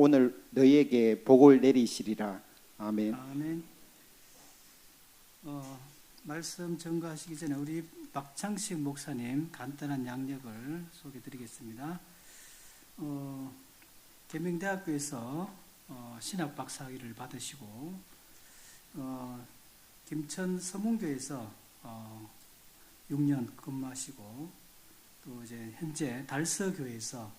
오늘 너희에게 복을 내리시리라. 아멘. 아멘. 말씀 전가하시기 전에 우리 박창식 목사님 간단한 양력을 소개드리겠습니다. 계명대학교에서 신학 박사학위를 받으시고 김천 서문교에서 6년 근무하시고 또 이제 현재 달서교회에서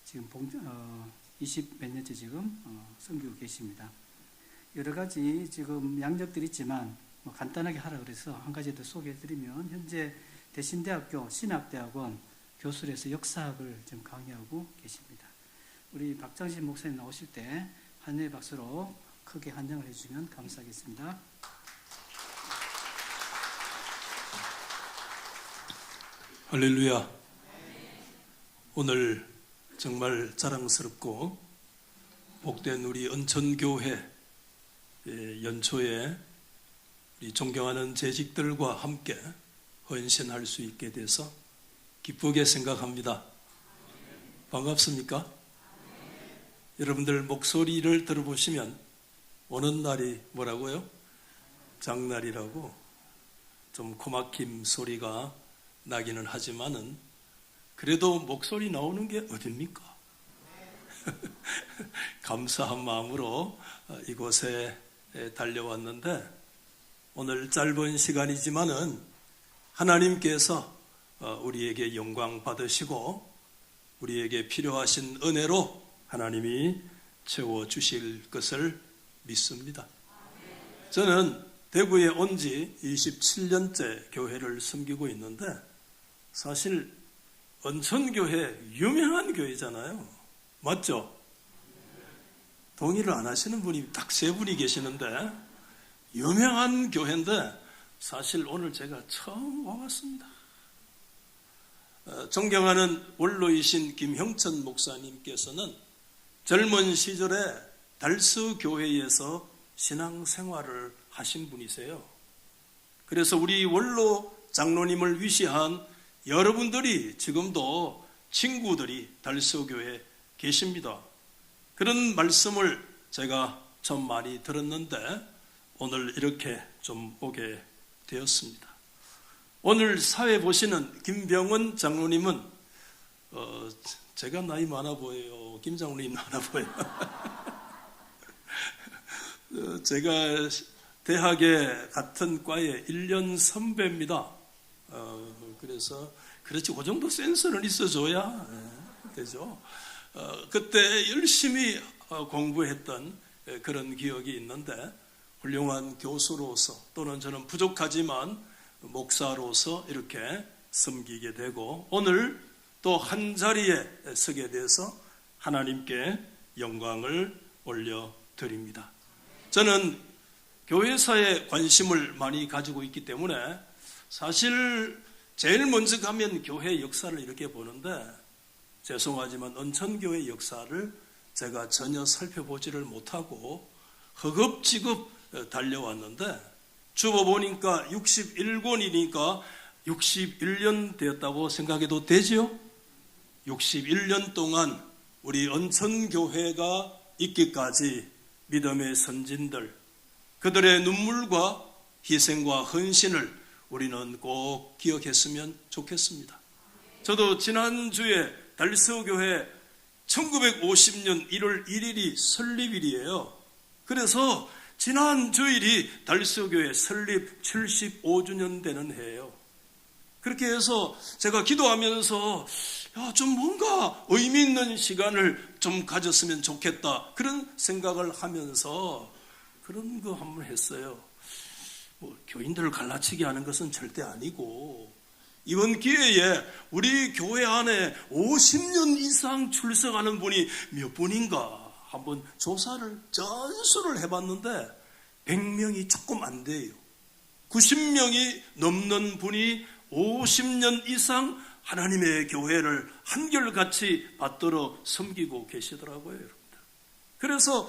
지금 20 몇 년째 지금 섬기고 계십니다. 여러 가지 지금 양력들이 있지만 간단하게 하라 그래서 한 가지 더 소개해드리면 현재 대신대학교 신학대학원 교수로서 역사학을 지금 강의하고 계십니다. 우리 박장신 목사님 나오실 때 환영의 박수로 크게 환영을 해주시면 감사하겠습니다. 할렐루야. 오늘 정말 자랑스럽고 복된 우리 은천교회 연초에 우리 존경하는 재직들과 함께 헌신할 수 있게 돼서 기쁘게 생각합니다. 반갑습니까? 여러분들 목소리를 들어보시면 오는 날이 뭐라고요? 장날이라고 좀 코막힘 소리가 나기는 하지만은 그래도 목소리 나오는 게 어딥니까? 감사한 마음으로 이곳에 달려왔는데 오늘 짧은 시간이지만은 하나님께서 우리에게 영광 받으시고 우리에게 필요하신 은혜로 하나님이 채워주실 것을 믿습니다. 저는 대구에 온 지 27년째 교회를 섬기고 있는데 사실 은천교회 유명한 교회잖아요. 맞죠? 동의를 안 하시는 분이 딱 3분이 계시는데 유명한 교회인데 사실 오늘 제가 처음 와봤습니다. 존경하는 원로이신 김형천 목사님께서는 젊은 시절에 달서교회에서 신앙생활을 하신 분이세요. 그래서 우리 원로 장로님을 위시한 여러분들이 지금도 친구들이 달서교회에 계십니다. 그런 말씀을 제가 참 많이 들었는데 오늘 이렇게 좀 오게 되었습니다. 오늘 사회 보시는 김병원 장로님은 제가 나이 많아 보여요. 김 장로님 많아 보여요. 제가 대학에 같은 과에 1년 선배입니다. 그래서 그렇지 그 정도 센스는 있어줘야 되죠. 그때 열심히 공부했던 그런 기억이 있는데 훌륭한 교수로서 또는 저는 부족하지만 목사로서 이렇게 섬기게 되고 오늘 또 한 자리에 서게 돼서 하나님께 영광을 올려드립니다. 저는 교회사에 관심을 많이 가지고 있기 때문에 사실 제일 먼저 가면 교회 역사를 이렇게 보는데 죄송하지만 은천교회 역사를 제가 전혀 살펴보지를 못하고 허겁지겁 달려왔는데 주워보니까 61권이니까 61년 되었다고 생각해도 되지요? 61년 동안 우리 은천교회가 있기까지 믿음의 선진들 그들의 눈물과 희생과 헌신을 우리는 꼭 기억했으면 좋겠습니다. 저도 지난주에 달서교회 1950년 1월 1일이 설립일이에요. 그래서 지난 주일이 달서교회 설립 75주년 되는 해예요. 그렇게 해서 제가 기도하면서 좀 뭔가 의미 있는 시간을 좀 가졌으면 좋겠다 그런 생각을 하면서 그런 거 한번 했어요. 교인들을 갈라치게 하는 것은 절대 아니고 이번 기회에 우리 교회 안에 50년 이상 출석하는 분이 몇 분인가 한번 조사를 전수를 해봤는데 100명이 조금 안 돼요. 90명이 넘는 분이 50년 이상 하나님의 교회를 한결같이 받들어 섬기고 계시더라고요, 여러분들. 그래서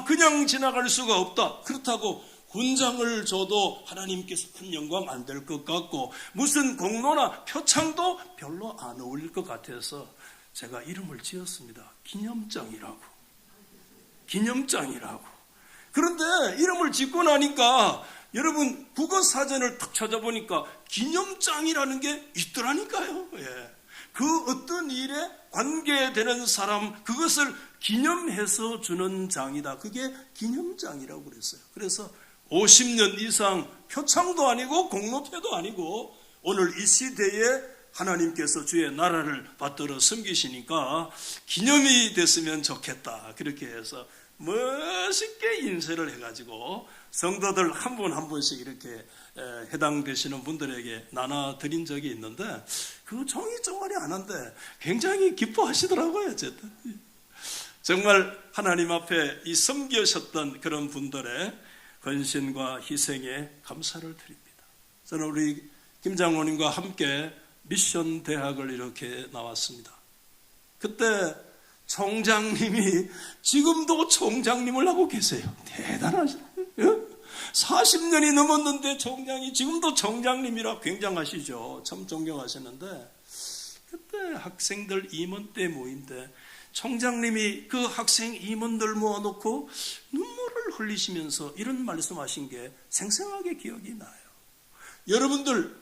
그냥 지나갈 수가 없다. 그렇다고 훈장을 줘도 하나님께서 큰 영광 안 될 것 같고 무슨 공로나 표창도 별로 안 어울릴 것 같아서 제가 이름을 지었습니다. 기념장이라고. 기념장이라고. 그런데 이름을 짓고 나니까 여러분 국어사전을 탁 찾아보니까 기념장이라는 게 있더라니까요. 예. 그 어떤 일에 관계되는 사람, 그것을 기념해서 주는 장이다. 그게 기념장이라고 그랬어요. 그래서 50년 이상 표창도 아니고 공로패도 아니고 오늘 이 시대에 하나님께서 주의 나라를 받들어 섬기시니까 기념이 됐으면 좋겠다. 그렇게 해서 멋있게 인쇄를 해가지고 성도들 한 분 한 분씩 이렇게 해당되시는 분들에게 나눠드린 적이 있는데 그 종이 쪼가리 안 한데 굉장히 기뻐하시더라고요. 어쨌든 정말 하나님 앞에 이 섬기셨던 그런 분들의 헌신과 희생에 감사를 드립니다. 저는 우리 김 장로님과 함께 미션 대학을 이렇게 나왔습니다. 그때 총장님이 지금도 총장님을 하고 계세요. 대단하시죠. 40년이 넘었는데 총장이 지금도 총장님이라 굉장하시죠. 참 존경하시는데 그때 학생들 임원 때 모임 때 총장님이 그 학생 임원들 모아놓고 눈물을 흘리시면서 이런 말씀하신 게 생생하게 기억이 나요. 여러분들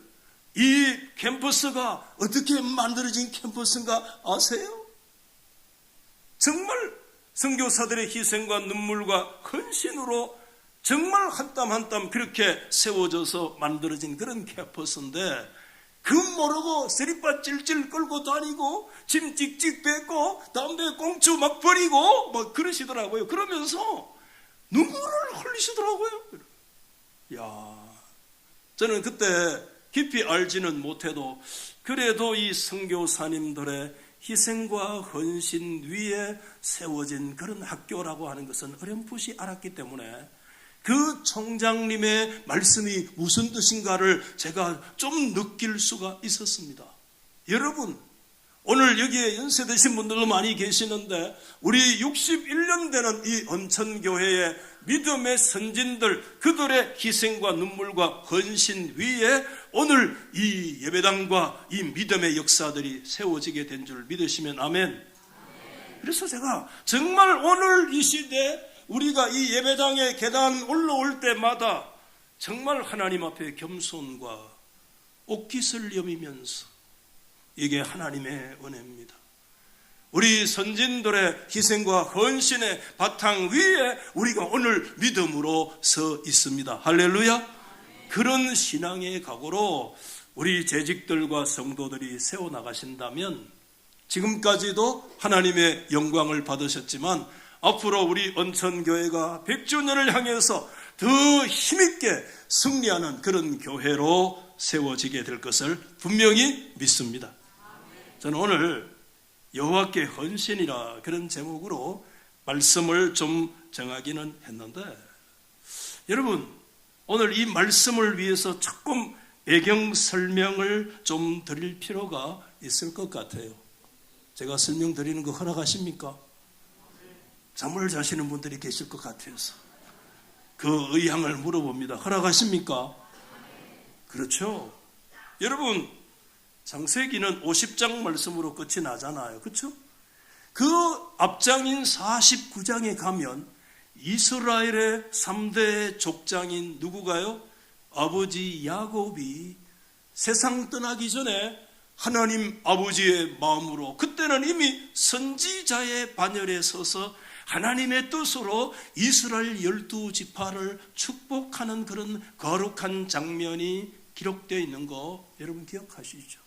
이 캠퍼스가 어떻게 만들어진 캠퍼스인가 아세요? 정말 선교사들의 희생과 눈물과 헌신으로 정말 한 땀 한 땀 그렇게 세워져서 만들어진 그런 캠퍼스인데 그 모르고 쓰리빠 찔찔 끌고 다니고 짐 찍찍 뱉고 담배 꽁초 막 버리고 막 그러시더라고요. 그러면서 눈물을 흘리시더라고요. 야, 저는 그때 깊이 알지는 못해도 그래도 이 선교사님들의 희생과 헌신 위에 세워진 그런 학교라고 하는 것은 어렴풋이 알았기 때문에 그 총장님의 말씀이 무슨 뜻인가를 제가 좀 느낄 수가 있었습니다. 여러분, 오늘 여기에 연세드신 분들도 많이 계시는데 우리 61년 되는 이 온천교회의 믿음의 선진들, 그들의 희생과 눈물과 헌신 위에 오늘 이 예배당과 이 믿음의 역사들이 세워지게 된 줄 믿으시면 아멘. 그래서 제가 정말 오늘 이 시대에 우리가 이 예배당의 계단 올라올 때마다 정말 하나님 앞에 겸손과 옷깃을 여미면서 이게 하나님의 은혜입니다. 우리 선진들의 희생과 헌신의 바탕 위에 우리가 오늘 믿음으로 서 있습니다. 할렐루야. 그런 신앙의 각오로 우리 재직들과 성도들이 세워나가신다면 지금까지도 하나님의 영광을 받으셨지만 앞으로 우리 온천교회가 100주년을 향해서 더 힘있게 승리하는 그런 교회로 세워지게 될 것을 분명히 믿습니다. 저는 오늘 여호와께 헌신이라 그런 제목으로 말씀을 좀 정하기는 했는데 여러분 오늘 이 말씀을 위해서 조금 배경 설명을 좀 드릴 필요가 있을 것 같아요. 제가 설명드리는 거 허락하십니까? 잠을 자시는 분들이 계실 것 같아서 그 의향을 물어봅니다. 허락하십니까? 그렇죠. 여러분 창세기는 50장 말씀으로 끝이 나잖아요. 그렇죠? 그 앞장인 49장에 가면 이스라엘의 3대 족장인 누구가요? 아버지 야곱이 세상 떠나기 전에 하나님 아버지의 마음으로 그때는 이미 선지자의 반열에 서서 하나님의 뜻으로 이스라엘 12지파를 축복하는 그런 거룩한 장면이 기록되어 있는 거 여러분 기억하시죠?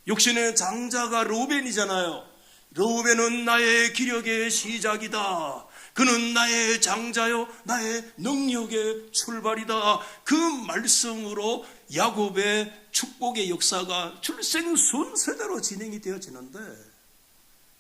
육신의 장자가 르우벤이잖아요. 르우벤은 나의 기력의 시작이다. 그는 나의 장자요 나의 능력의 출발이다. 그 말씀으로 야곱의 축복의 역사가 출생 순서대로 진행이 되어지는데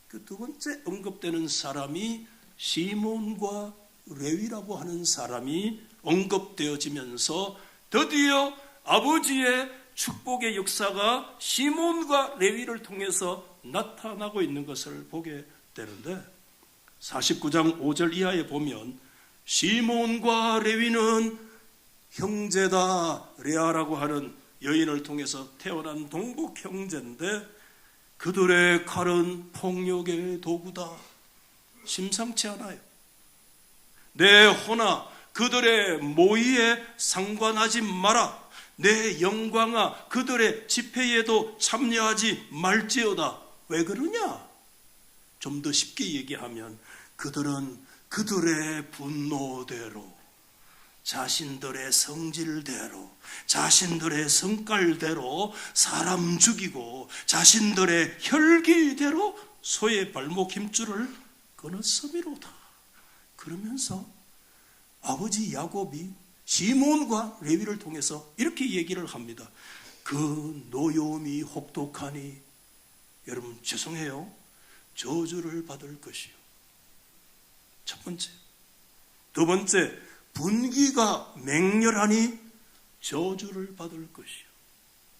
그 두 번째 언급되는 사람이 시몬과 레위라고 하는 사람이 언급되어지면서 드디어 아버지의 축복의 역사가 시몬과 레위를 통해서 나타나고 있는 것을 보게 되는데 49장 5절 이하에 보면 시몬과 레위는 형제다 레아라고 하는 여인을 통해서 태어난 동북 형제인데 그들의 칼은 폭력의 도구다. 심상치 않아요. 내 호나 그들의 모의에 상관하지 마라. 내 영광아 그들의 집회에도 참여하지 말지어다. 왜 그러냐? 좀 더 쉽게 얘기하면 그들은 그들의 분노대로, 자신들의 성질대로, 자신들의 성깔대로 사람 죽이고 자신들의 혈기대로 소의 발목 힘줄을 끊었음이로다. 그러면서 아버지 야곱이 시몬과 레위를 통해서 이렇게 얘기를 합니다. 그 노여움이 혹독하니, 여러분 죄송해요, 저주를 받을 것이요. 첫 번째. 두 번째, 분기가 맹렬하니 저주를 받을 것이요.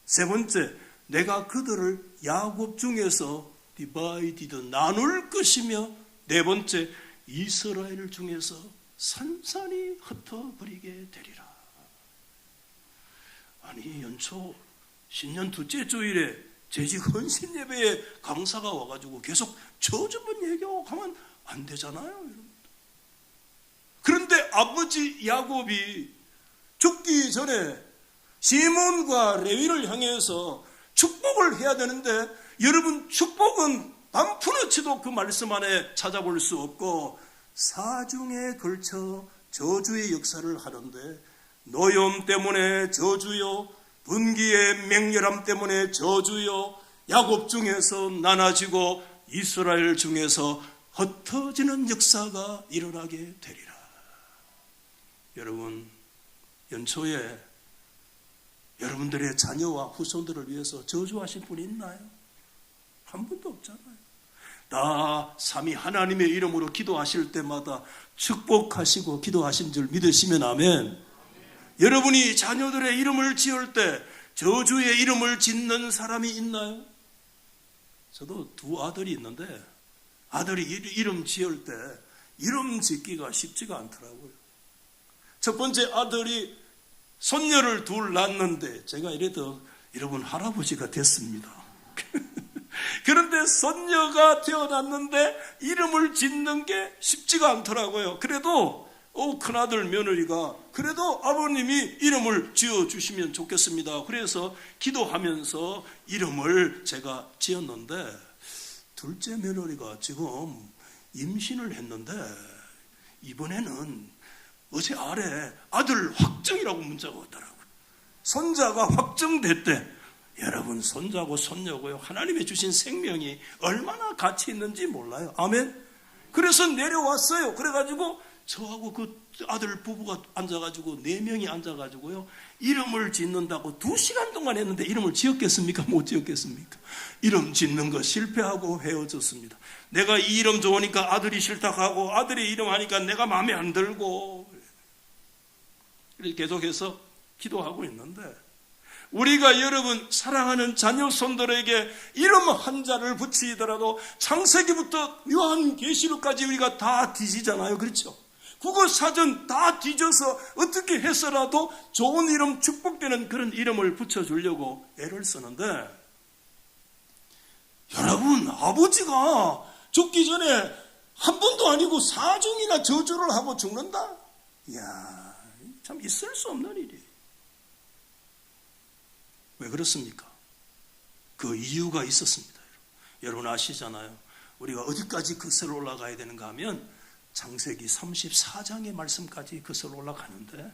세 번째, 내가 그들을 야곱 중에서 디바이디드 나눌 것이며, 네 번째, 이스라엘 중에서 산산이 흩어버리게 되리라. 아니, 연초 신년 둘째 주일에 제지 헌신 예배에 강사가 와가지고 계속 저주만 얘기하고 가면 안 되잖아요, 여러분. 그런데 아버지 야곱이 죽기 전에 시몬과 레위를 향해서 축복을 해야 되는데, 여러분 축복은 반푼어치도 그 말씀 안에 찾아볼 수 없고 사중에 걸쳐 저주의 역사를 하는데, 노여움 때문에 저주요, 분기의 맹렬함 때문에 저주요, 야곱 중에서 나눠지고 이스라엘 중에서 흩어지는 역사가 일어나게 되리라. 여러분, 연초에 여러분들의 자녀와 후손들을 위해서 저주하신 분이 있나요? 한 분도 없잖아요. 다 삼위 하나님의 이름으로 기도하실 때마다 축복하시고 기도하신 줄 믿으시면 아멘. 여러분이 자녀들의 이름을 지을 때 저주의 이름을 짓는 사람이 있나요? 저도 두 아들이 있는데 아들이 이름 지을 때 이름 짓기가 쉽지가 않더라고요. 첫 번째 아들이 손녀를 둘 낳았는데 제가 이래도 여러분 할아버지가 됐습니다. 그런데 손녀가 태어났는데 이름을 짓는 게 쉽지가 않더라고요. 그래도 큰아들 며느리가 그래도 아버님이 이름을 지어주시면 좋겠습니다. 그래서 기도하면서 이름을 제가 지었는데, 둘째 며느리가 지금 임신을 했는데 이번에는 어제 아래 아들 확정이라고 문자가 왔더라고요. 손자가 확정됐대. 여러분, 손자고 손녀고요, 하나님이 주신 생명이 얼마나 가치 있는지 몰라요. 아멘. 그래서 내려왔어요. 그래가지고 저하고 그 아들 부부가 앉아가지고 4명이 앉아가지고요, 이름을 짓는다고 2시간 동안 했는데 이름을 지었겠습니까? 못 지었겠습니까? 이름 짓는 거 실패하고 헤어졌습니다. 내가 이 이름 좋으니까 아들이 싫다 하고, 아들이 이름 하니까 내가 마음에 안 들고, 이렇게 계속해서 기도하고 있는데, 우리가 여러분 사랑하는 자녀 손들에게 이름 한자를 붙이더라도 창세기부터 요한계시록까지 우리가 다 뒤지잖아요. 그렇죠? 국어사전 다 뒤져서 어떻게 해서라도 좋은 이름, 축복되는 그런 이름을 붙여주려고 애를 쓰는데, 여러분, 아버지가 죽기 전에 한 번도 아니고 4중이나 저주를 하고 죽는다? 이야, 참 있을 수 없는 일이에요. 왜 그렇습니까? 그 이유가 있었습니다. 여러분 아시잖아요. 우리가 어디까지 거슬러 올라가야 되는가 하면 창세기 34장의 말씀까지 거슬러 올라가는데,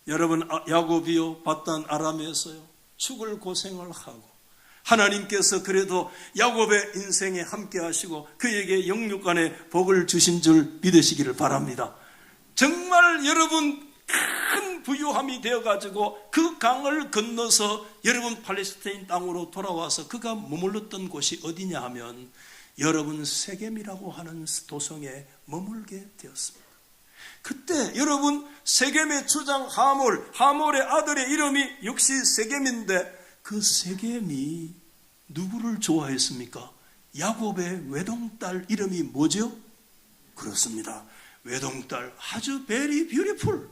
여러분 야곱이요 바단 아람에서요 죽을 고생을 하고 하나님께서 그래도 야곱의 인생에 함께 하시고 그에게 영육간의 복을 주신 줄 믿으시기를 바랍니다. 정말 여러분 큰 부유함이 되어가지고 그 강을 건너서 여러분 팔레스타인 땅으로 돌아와서 그가 머물렀던 곳이 어디냐 하면 여러분 세겜이라고 하는 도성에 머물게 되었습니다. 그때 여러분 세겜의 주장 하몰의 아들의 이름이 역시 세겜인데, 그 세겜이 누구를 좋아했습니까? 야곱의 외동딸 이름이 뭐죠? 그렇습니다. 외동딸, 아주 very beautiful,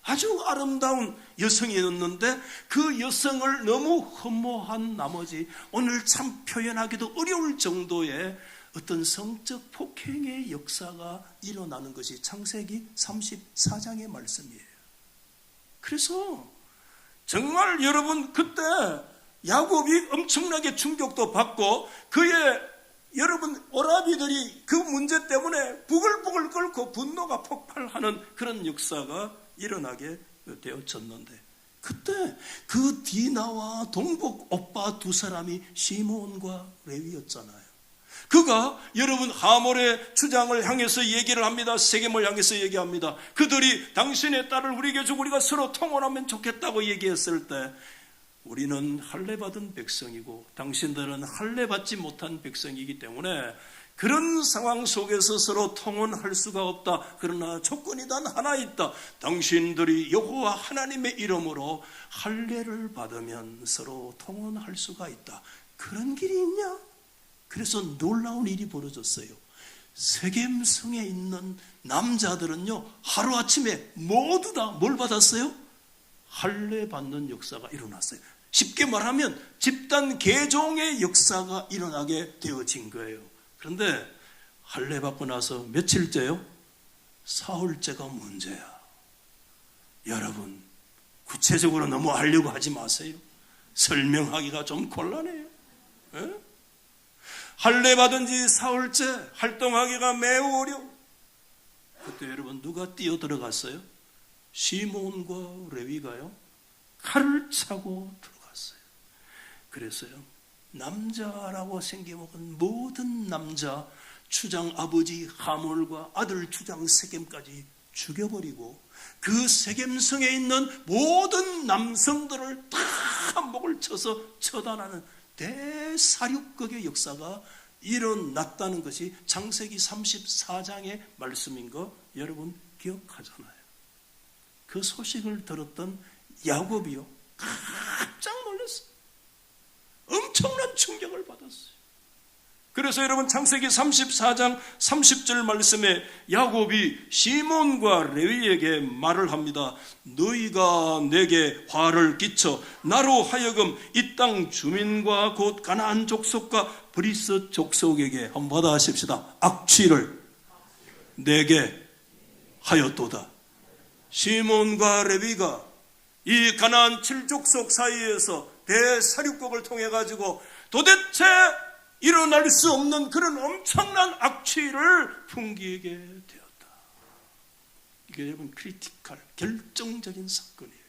아주 아름다운 여성이었는데 그 여성을 너무 흠모한 나머지 오늘 참 표현하기도 어려울 정도의 어떤 성적 폭행의 역사가 일어나는 것이 창세기 34장의 말씀이에요. 그래서 정말 여러분 그때 야곱이 엄청나게 충격도 받고 그의 여러분 오라비들이 그 문제 때문에 부글부글 끓고 분노가 폭발하는 그런 역사가 일어나게 되어졌는데 그때 그 디나와 동복 오빠 두 사람이 시몬과 레위였잖아요. 그가 여러분 하몰의 주장을 향해서 얘기를 합니다. 세겜을 향해서 얘기합니다. 그들이 당신의 딸을 우리에게 주고 우리가 서로 통혼하면 좋겠다고 얘기했을 때 우리는 할례 받은 백성이고 당신들은 할례 받지 못한 백성이기 때문에 그런 상황 속에서 서로 통혼할 수가 없다. 그러나 조건이 단 하나 있다. 당신들이 여호와 하나님의 이름으로 할례를 받으면 서로 통혼할 수가 있다. 그런 길이 있냐? 그래서 놀라운 일이 벌어졌어요. 세겜성에 있는 남자들은요 하루아침에 모두 다 뭘 받았어요? 할례 받는 역사가 일어났어요. 쉽게 말하면 집단 개종의 역사가 일어나게 되어진 거예요. 그런데 할례 받고 나서 며칠째요? 사흘째가 문제야. 여러분 구체적으로 너무 하려고 하지 마세요. 설명하기가 좀 곤란해요. 에? 할례 받은 지 사흘째 활동하기가 매우 어려워. 그때 여러분 누가 뛰어들어갔어요? 시몬과 레위가요 칼을 차고 들어갔어요. 그래서요 남자라고 생겨먹은 모든 남자 추장 아버지 하몰과 아들 추장 세겜까지 죽여버리고 그 세겜성에 있는 모든 남성들을 다 목을 쳐서 처단하는 대사륙극의 역사가 일어났다는 것이 창세기 34장의 말씀인 거 여러분 기억하잖아요. 그 소식을 들었던 야곱이요 깜짝 놀랐어요. 엄청난 충격을 받았어요. 그래서 여러분 창세기 34장 30절 말씀에 야곱이 시몬과 레위에게 말을 합니다. 너희가 내게 화를 끼쳐 나로 하여금 이 땅 주민과 곧 가나안 족속과 브리스 족속에게 한번 받아하십시다. 악취를 내게 하였도다. 시몬과 레위가 이 가나안 7족속 사이에서 대사륙국을 통해 가지고 도대체 일어날 수 없는 그런 엄청난 악취를 풍기게 되었다. 이게 여러분 크리티컬 결정적인 사건이에요.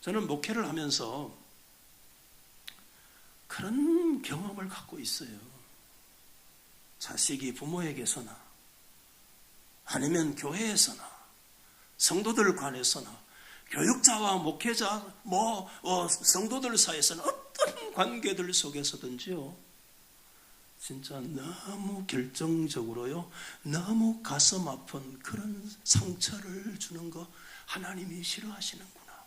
저는 목회를 하면서 그런 경험을 갖고 있어요. 자식이 부모에게서나 아니면 교회에서나 성도들 간에서나 교육자와 목회자, 성도들 사이에서는 어떤 관계들 속에서든지요, 진짜 너무 결정적으로요, 너무 가슴 아픈 그런 상처를 주는 거 하나님이 싫어하시는구나.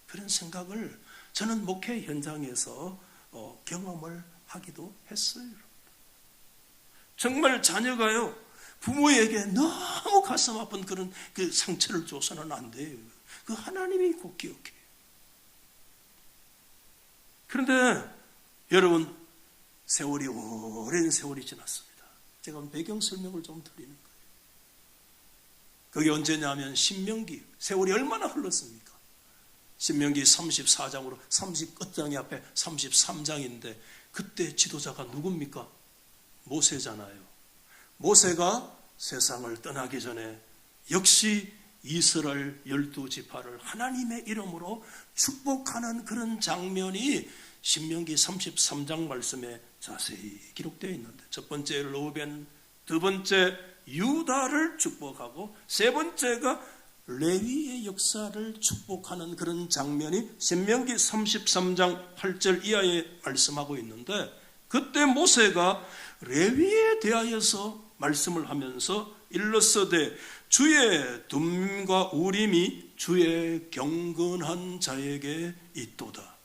그런 생각을 저는 목회 현장에서 경험을 하기도 했어요. 정말 자녀가요, 부모에게 너무 가슴 아픈 그런 그 상처를 줘서는 안 돼요. 그 하나님이 꼭 기억해요. 그런데 여러분, 세월이 오랜 세월이 지났습니다. 제가 배경 설명을 좀 드리는 거예요. 그게 언제냐면 신명기, 세월이 얼마나 흘렀습니까? 신명기 34장으로 30끝장이 앞에 33장인데 그때 지도자가 누굽니까? 모세잖아요. 모세가 세상을 떠나기 전에 역시 이스라엘 12지파를 하나님의 이름으로 축복하는 그런 장면이 신명기 33장 말씀에 자세히 기록되어 있는데, 첫 번째 르우벤, 두 번째 유다를 축복하고 세 번째가 레위의 역사를 축복하는 그런 장면이 신명기 33장 8절 이하에 말씀하고 있는데, 그때 모세가 레위에 대하여서 말씀을 하면서 일러서되 주의 둠과 우림이 주의 경건한 자에게 있도다.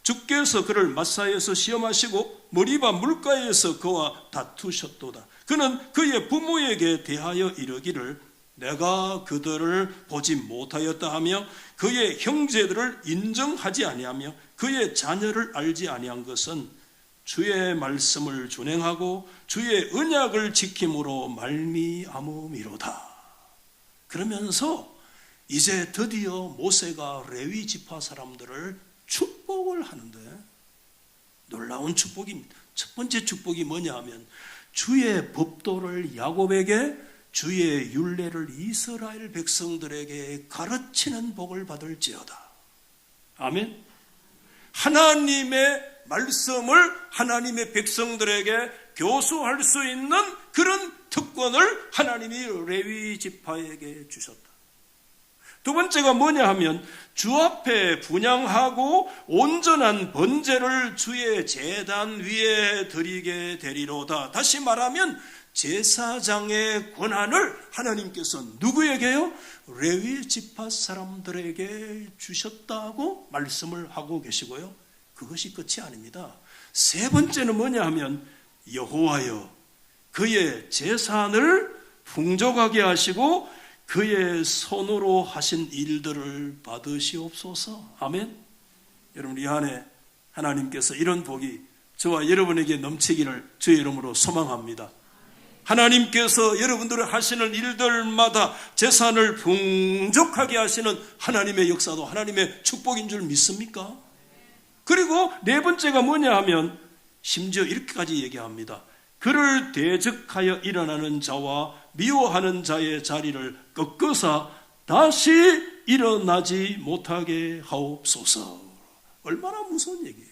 주께서 그를 마사에서 시험하시고 머리바 물가에서 그와 다투셨도다. 그는 그의 부모에게 대하여 이르기를 내가 그들을 보지 못하였다 하며 그의 형제들을 인정하지 아니하며 그의 자녀를 알지 아니한 것은 주의 말씀을 준행하고 주의 언약을 지킴으로 말미암음이로다. 그러면서 이제 드디어 모세가 레위 지파 사람들을 축복을 하는데 놀라운 축복입니다. 첫 번째 축복이 뭐냐 하면 주의 법도를 야곱에게 주의 율례를 이스라엘 백성들에게 가르치는 복을 받을지어다. 아멘. 하나님의 말씀을 하나님의 백성들에게 교수할 수 있는 그런 특권을 하나님이 레위 지파에게 주셨다. 두 번째가 뭐냐 하면 주 앞에 분향하고 온전한 번제를 주의 제단 위에 드리게 되리로다. 다시 말하면 제사장의 권한을 하나님께서 누구에게요? 레위 지파 사람들에게 주셨다고 말씀을 하고 계시고요. 그것이 끝이 아닙니다. 세 번째는 뭐냐 하면 여호와여 그의 제산을 풍족하게 하시고 그의 손으로 하신 일들을 받으시옵소서. 아멘. 여러분 이 안에 하나님께서 이런 복이 저와 여러분에게 넘치기를 주의 이름으로 소망합니다. 하나님께서 여러분들을 하시는 일들마다 재산을 풍족하게 하시는 하나님의 역사도 하나님의 축복인 줄 믿습니까? 그리고 네 번째가 뭐냐 하면 심지어 이렇게까지 얘기합니다. 그를 대적하여 일어나는 자와 미워하는 자의 자리를 꺾으사 다시 일어나지 못하게 하옵소서. 얼마나 무서운 얘기예요.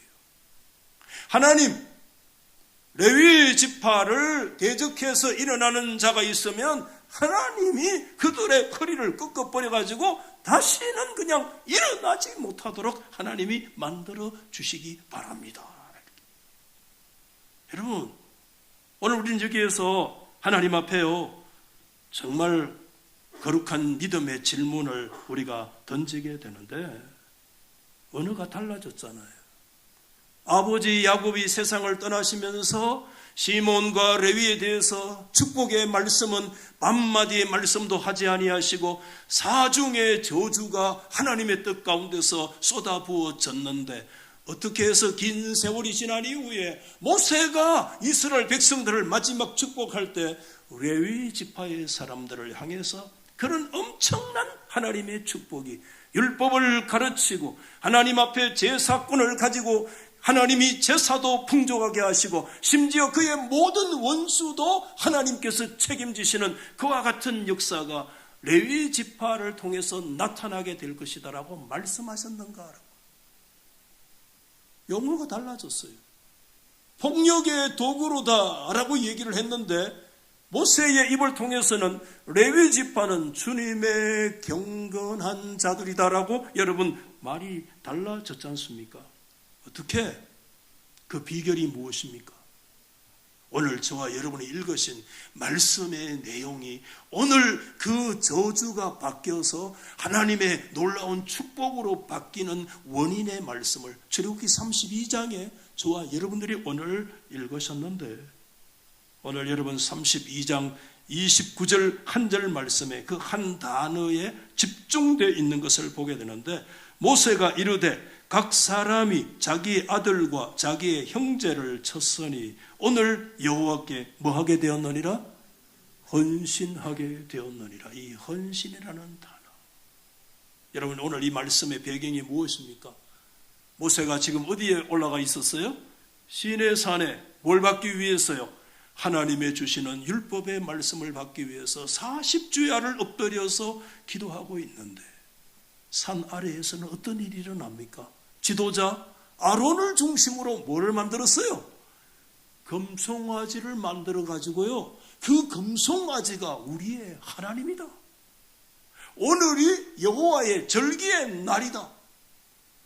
하나님 레위 지파를 대적해서 일어나는 자가 있으면 하나님이 그들의 허리를 꺾어버려가지고 다시는 그냥 일어나지 못하도록 하나님이 만들어 주시기 바랍니다. 여러분 오늘 우리는 여기에서 하나님 앞에요 정말 거룩한 믿음의 질문을 우리가 던지게 되는데 언어가 달라졌잖아요. 아버지 야곱이 세상을 떠나시면서 시몬과 레위에 대해서 축복의 말씀은 반마디의 말씀도 하지 아니하시고 사중의 저주가 하나님의 뜻 가운데서 쏟아부어졌는데 어떻게 해서 긴 세월이 지난 이후에 모세가 이스라엘 백성들을 마지막 축복할 때 레위 지파의 사람들을 향해서 그런 엄청난 하나님의 축복이 율법을 가르치고 하나님 앞에 제사권을 가지고 하나님이 제사도 풍족하게 하시고 심지어 그의 모든 원수도 하나님께서 책임지시는 그와 같은 역사가 레위 지파를 통해서 나타나게 될 것이다라고 말씀하셨는가? 용어가 달라졌어요. 폭력의 도구로다라고 얘기를 했는데 모세의 입을 통해서는 레위 지파는 주님의 경건한 자들이다라고 여러분 말이 달라졌지 않습니까? 어떻게? 그 비결이 무엇입니까? 오늘 저와 여러분이 읽으신 말씀의 내용이 오늘 그 저주가 바뀌어서 하나님의 놀라운 축복으로 바뀌는 원인의 말씀을 출애굽기 32장에 저와 여러분들이 오늘 읽으셨는데 오늘 여러분 32장 29절 한 절 말씀에 그 한 단어에 집중되어 있는 것을 보게 되는데 모세가 이르되 각 사람이 자기 아들과 자기의 형제를 쳤으니 오늘 여호와께 뭐하게 되었느니라? 헌신하게 되었느니라. 이 헌신이라는 단어. 여러분 오늘 이 말씀의 배경이 무엇입니까? 모세가 지금 어디에 올라가 있었어요? 시내산에 뭘 받기 위해서요? 하나님의 주시는 율법의 말씀을 받기 위해서 40주야를 엎드려서 기도하고 있는데 산 아래에서는 어떤 일이 일어납니까? 지도자 아론을 중심으로 뭐를 만들었어요? 금송아지를 만들어 가지고요. 그 금송아지가 우리의 하나님이다. 오늘이 여호와의 절기의 날이다.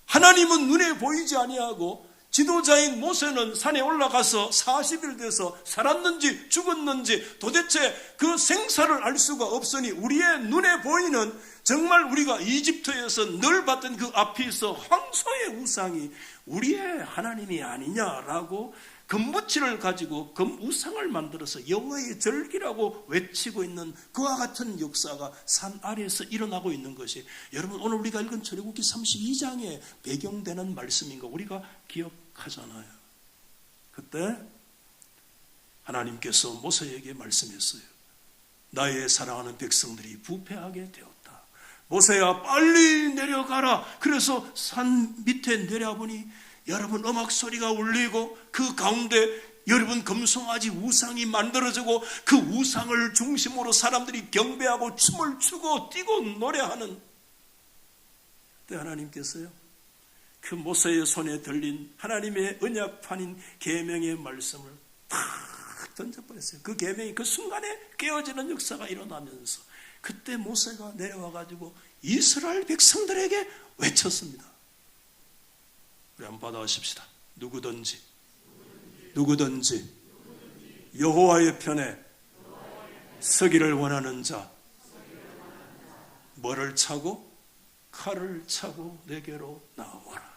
하나님은 눈에 보이지 아니하고 지도자인 모세는 산에 올라가서 40일 돼서 살았는지 죽었는지 도대체 그 생사를 알 수가 없으니 우리의 눈에 보이는 정말 우리가 이집트에서 늘 봤던 그 앞에 있어 황소의 우상이 우리의 하나님이 아니냐라고 금붙이를 가지고 금우상을 만들어서 여호와의 절기라고 외치고 있는 그와 같은 역사가 산 아래에서 일어나고 있는 것이 여러분 오늘 우리가 읽은 출애굽기 32장에 배경되는 말씀인 거 우리가 기억하잖아요. 그때 하나님께서 모세에게 말씀했어요. 나의 사랑하는 백성들이 부패하게 되었다. 모세야, 빨리 내려가라. 그래서 산 밑에 내려보니 여러분 음악 소리가 울리고 그 가운데 여러분 금송아지 우상이 만들어지고 그 우상을 중심으로 사람들이 경배하고 춤을 추고 뛰고 노래하는, 그때 하나님께서요 그 모세의 손에 들린 하나님의 언약판인 계명의 말씀을 탁 던져버렸어요. 그 계명이 그 순간에 깨어지는 역사가 일어나면서 그때 모세가 내려와 가지고 이스라엘 백성들에게 외쳤습니다. 우리 한번 받아하십시다. 누구든지 여호와의 편에 서기를 원하는 자, 뭐를 차고? 칼을 차고 내게로 나오라.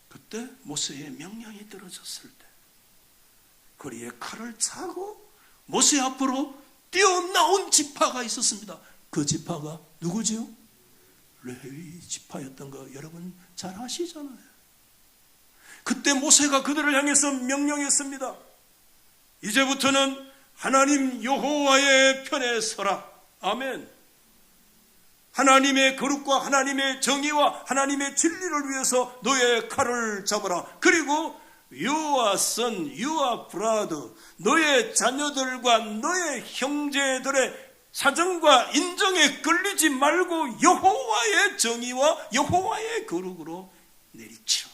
그때 모세의 명령이 떨어졌을 때 거리에 칼을 차고 모세 앞으로 뛰어나온 지파가 있었습니다. 그 지파가 누구지요? 레위 지파였던 거 여러분 잘 아시잖아요. 그때 모세가 그들을 향해서 명령했습니다. 이제부터는 하나님 여호와의 편에 서라. 아멘. 하나님의 거룩과 하나님의 정의와 하나님의 진리를 위해서 너의 칼을 잡아라. 그리고 Your son, your brother, 너의 자녀들과 너의 형제들의 사정과 인정에 끌리지 말고 여호와의 정의와 여호와의 거룩으로 내리치라.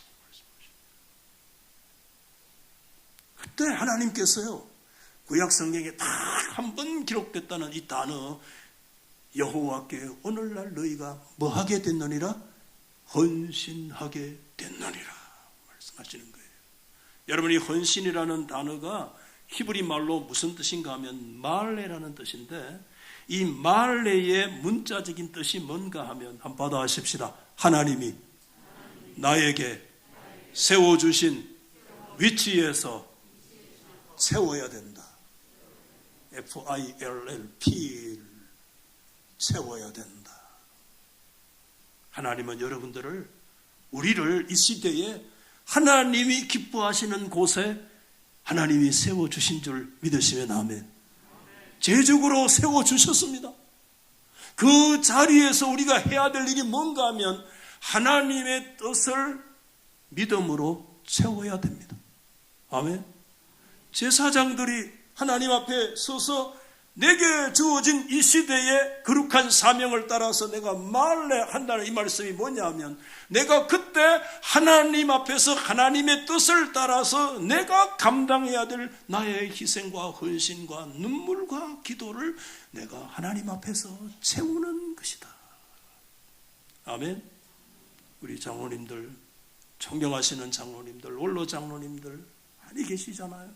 그때 하나님께서요 구약 성경에 딱 한 번 기록됐다는 이 단어, 여호와께 오늘날 너희가 뭐하게 됐느니라? 헌신하게 됐느니라 말씀하시는 거예요. 여러분이 헌신이라는 단어가 히브리 말로 무슨 뜻인가 하면 말레라는 뜻인데, 이 말레의 문자적인 뜻이 뭔가 하면 한번 받아하십시다. 하나님이 나에게 세워주신 위치에서 채워야 된다. FILLP, 채워야 된다. 하나님은 여러분들을, 우리를 이 시대에 하나님이 기뻐하시는 곳에 하나님이 세워주신 줄 믿으시면 아멘. 제적으로 세워주셨습니다. 그 자리에서 우리가 해야 될 일이 뭔가 하면 하나님의 뜻을 믿음으로 채워야 됩니다. 아멘. 제사장들이 하나님 앞에 서서 내게 주어진 이 시대의 거룩한 사명을 따라서 내가 말래 한다는 이 말씀이 뭐냐면, 내가 그때 하나님 앞에서 하나님의 뜻을 따라서 내가 감당해야 될 나의 희생과 헌신과 눈물과 기도를 내가 하나님 앞에서 채우는 것이다. 아멘. 우리 장로님들, 존경하시는 장로님들, 원로 장로님들 많이 계시잖아요.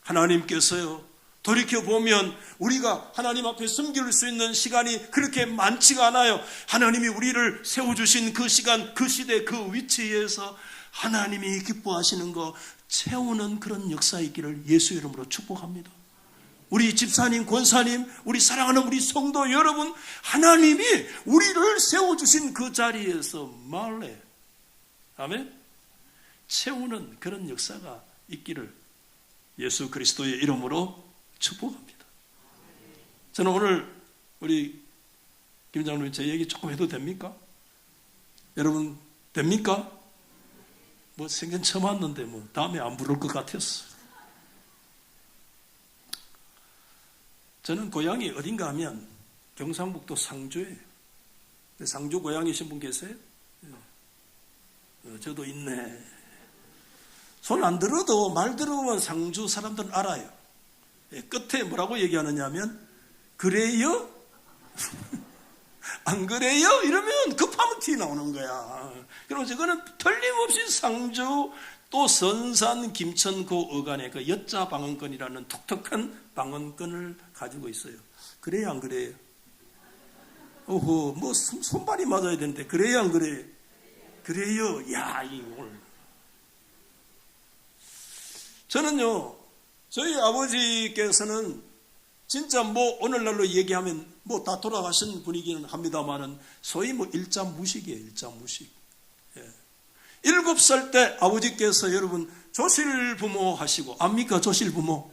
하나님께서요 돌이켜보면 우리가 하나님 앞에 섬길 수 있는 시간이 그렇게 많지가 않아요. 하나님이 우리를 세워주신 그 시간, 그 시대, 그 위치에서 하나님이 기뻐하시는 거 채우는 그런 역사 있기를 예수 이름으로 축복합니다. 우리 집사님, 권사님, 우리 사랑하는 우리 성도 여러분, 하나님이 우리를 세워주신 그 자리에서 말래, 아멘, 채우는 그런 역사가 있기를 예수 그리스도의 이름으로 축복합니다. 저는 오늘 우리 김 장로님 제 얘기 조금 해도 됩니까? 여러분 됩니까? 뭐 생전 처음 왔는데 뭐 다음에 안 부를 것 같았어. 저는 고향이 어딘가 하면 경상북도 상주에, 상주 고향이신 분 계세요? 저도 있네. 손 안 들어도 말 들어보면 상주 사람들은 알아요. 끝에 뭐라고 얘기하느냐 하면 그래요? 안 그래요? 이러면 급하면 티 나오는 거야. 그럼 저거는 틀림없이 상주 또 선산 김천고 어간의 그 여자 방언권이라는 독특한 방언권을 가지고 있어요. 그래요 안 그래요? 뭐 손발이 맞아야 되는데 그래요 안 그래요? 그래요. 야, 이 오늘 저는요, 저희 아버지께서는 진짜 뭐 오늘날로 얘기하면 뭐 다 돌아가신 분이기는 합니다만은 소위 뭐 일자무식이에요. 일자무식. 예. 7살 때 아버지께서 여러분 조실부모 하시고, 압니까? 조실부모.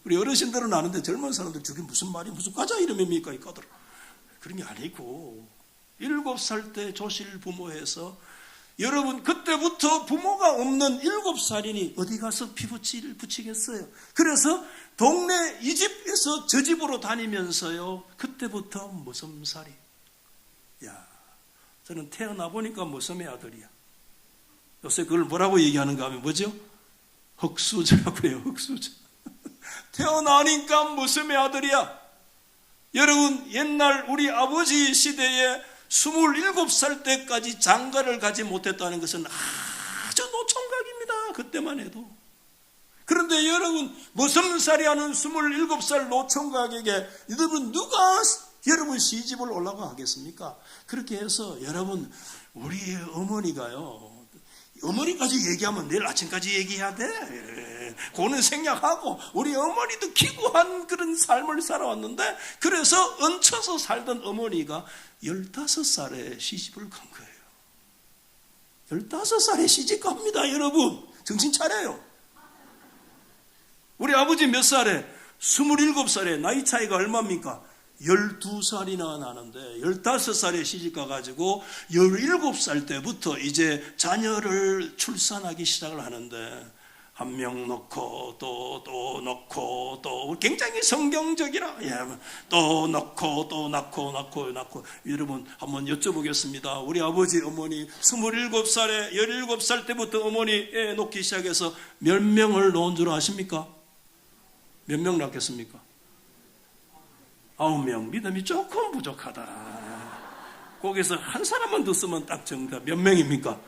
우리 어르신들은 아는데 젊은 사람들 저게 무슨 말이 무슨 과자 이름입니까? 이 까들. 그런 게 아니고 7살 때 조실부모해서 여러분 그때부터 부모가 없는 7살이니 어디 가서 피부치를 붙이겠어요. 그래서 동네 이 집에서 저 집으로 다니면서요. 그때부터 머슴살이. 야, 저는 태어나 보니까 머슴의 아들이야. 요새 그걸 뭐라고 얘기하는가 하면 뭐죠? 흑수저라고 해요. 흑수저. 태어나니까 머슴의 아들이야. 여러분 옛날 우리 아버지 시대에 27살 때까지 장가를 가지 못했다는 것은 아주 노총각입니다. 그때만 해도. 그런데 여러분 머슴살이 하는 27살 노총각에게 여러분 누가 여러분 시집을 올라가 하겠습니까? 그렇게 해서 여러분 우리 어머니가요. 어머니까지 얘기하면 내일 아침까지 얘기해야 돼. 그거는 생략하고 우리 어머니도 기구한 그런 삶을 살아왔는데 그래서 얹혀서 살던 어머니가 15살에 시집을 간 거예요. 15살에 시집 갑니다. 여러분 정신 차려요. 우리 아버지 몇 살에? 27살에 나이 차이가 얼마입니까? 12살이나 나는데 15살에 시집 가가지고 17살 때부터 이제 자녀를 출산하기 시작을 하는데 한 명 넣고 또 넣고 또 굉장히 성경적이라 또 넣고 또 낳고 여러분 한번 여쭤보겠습니다. 우리 아버지 어머니 27살에 17살 때부터 어머니 애 놓기 시작해서 몇 명을 놓은 줄 아십니까? 몇 명 낳겠습니까? 9명. 믿음이 조금 부족하다. 거기서 한 사람만 더 쓰면 딱 정답. 몇 명입니까?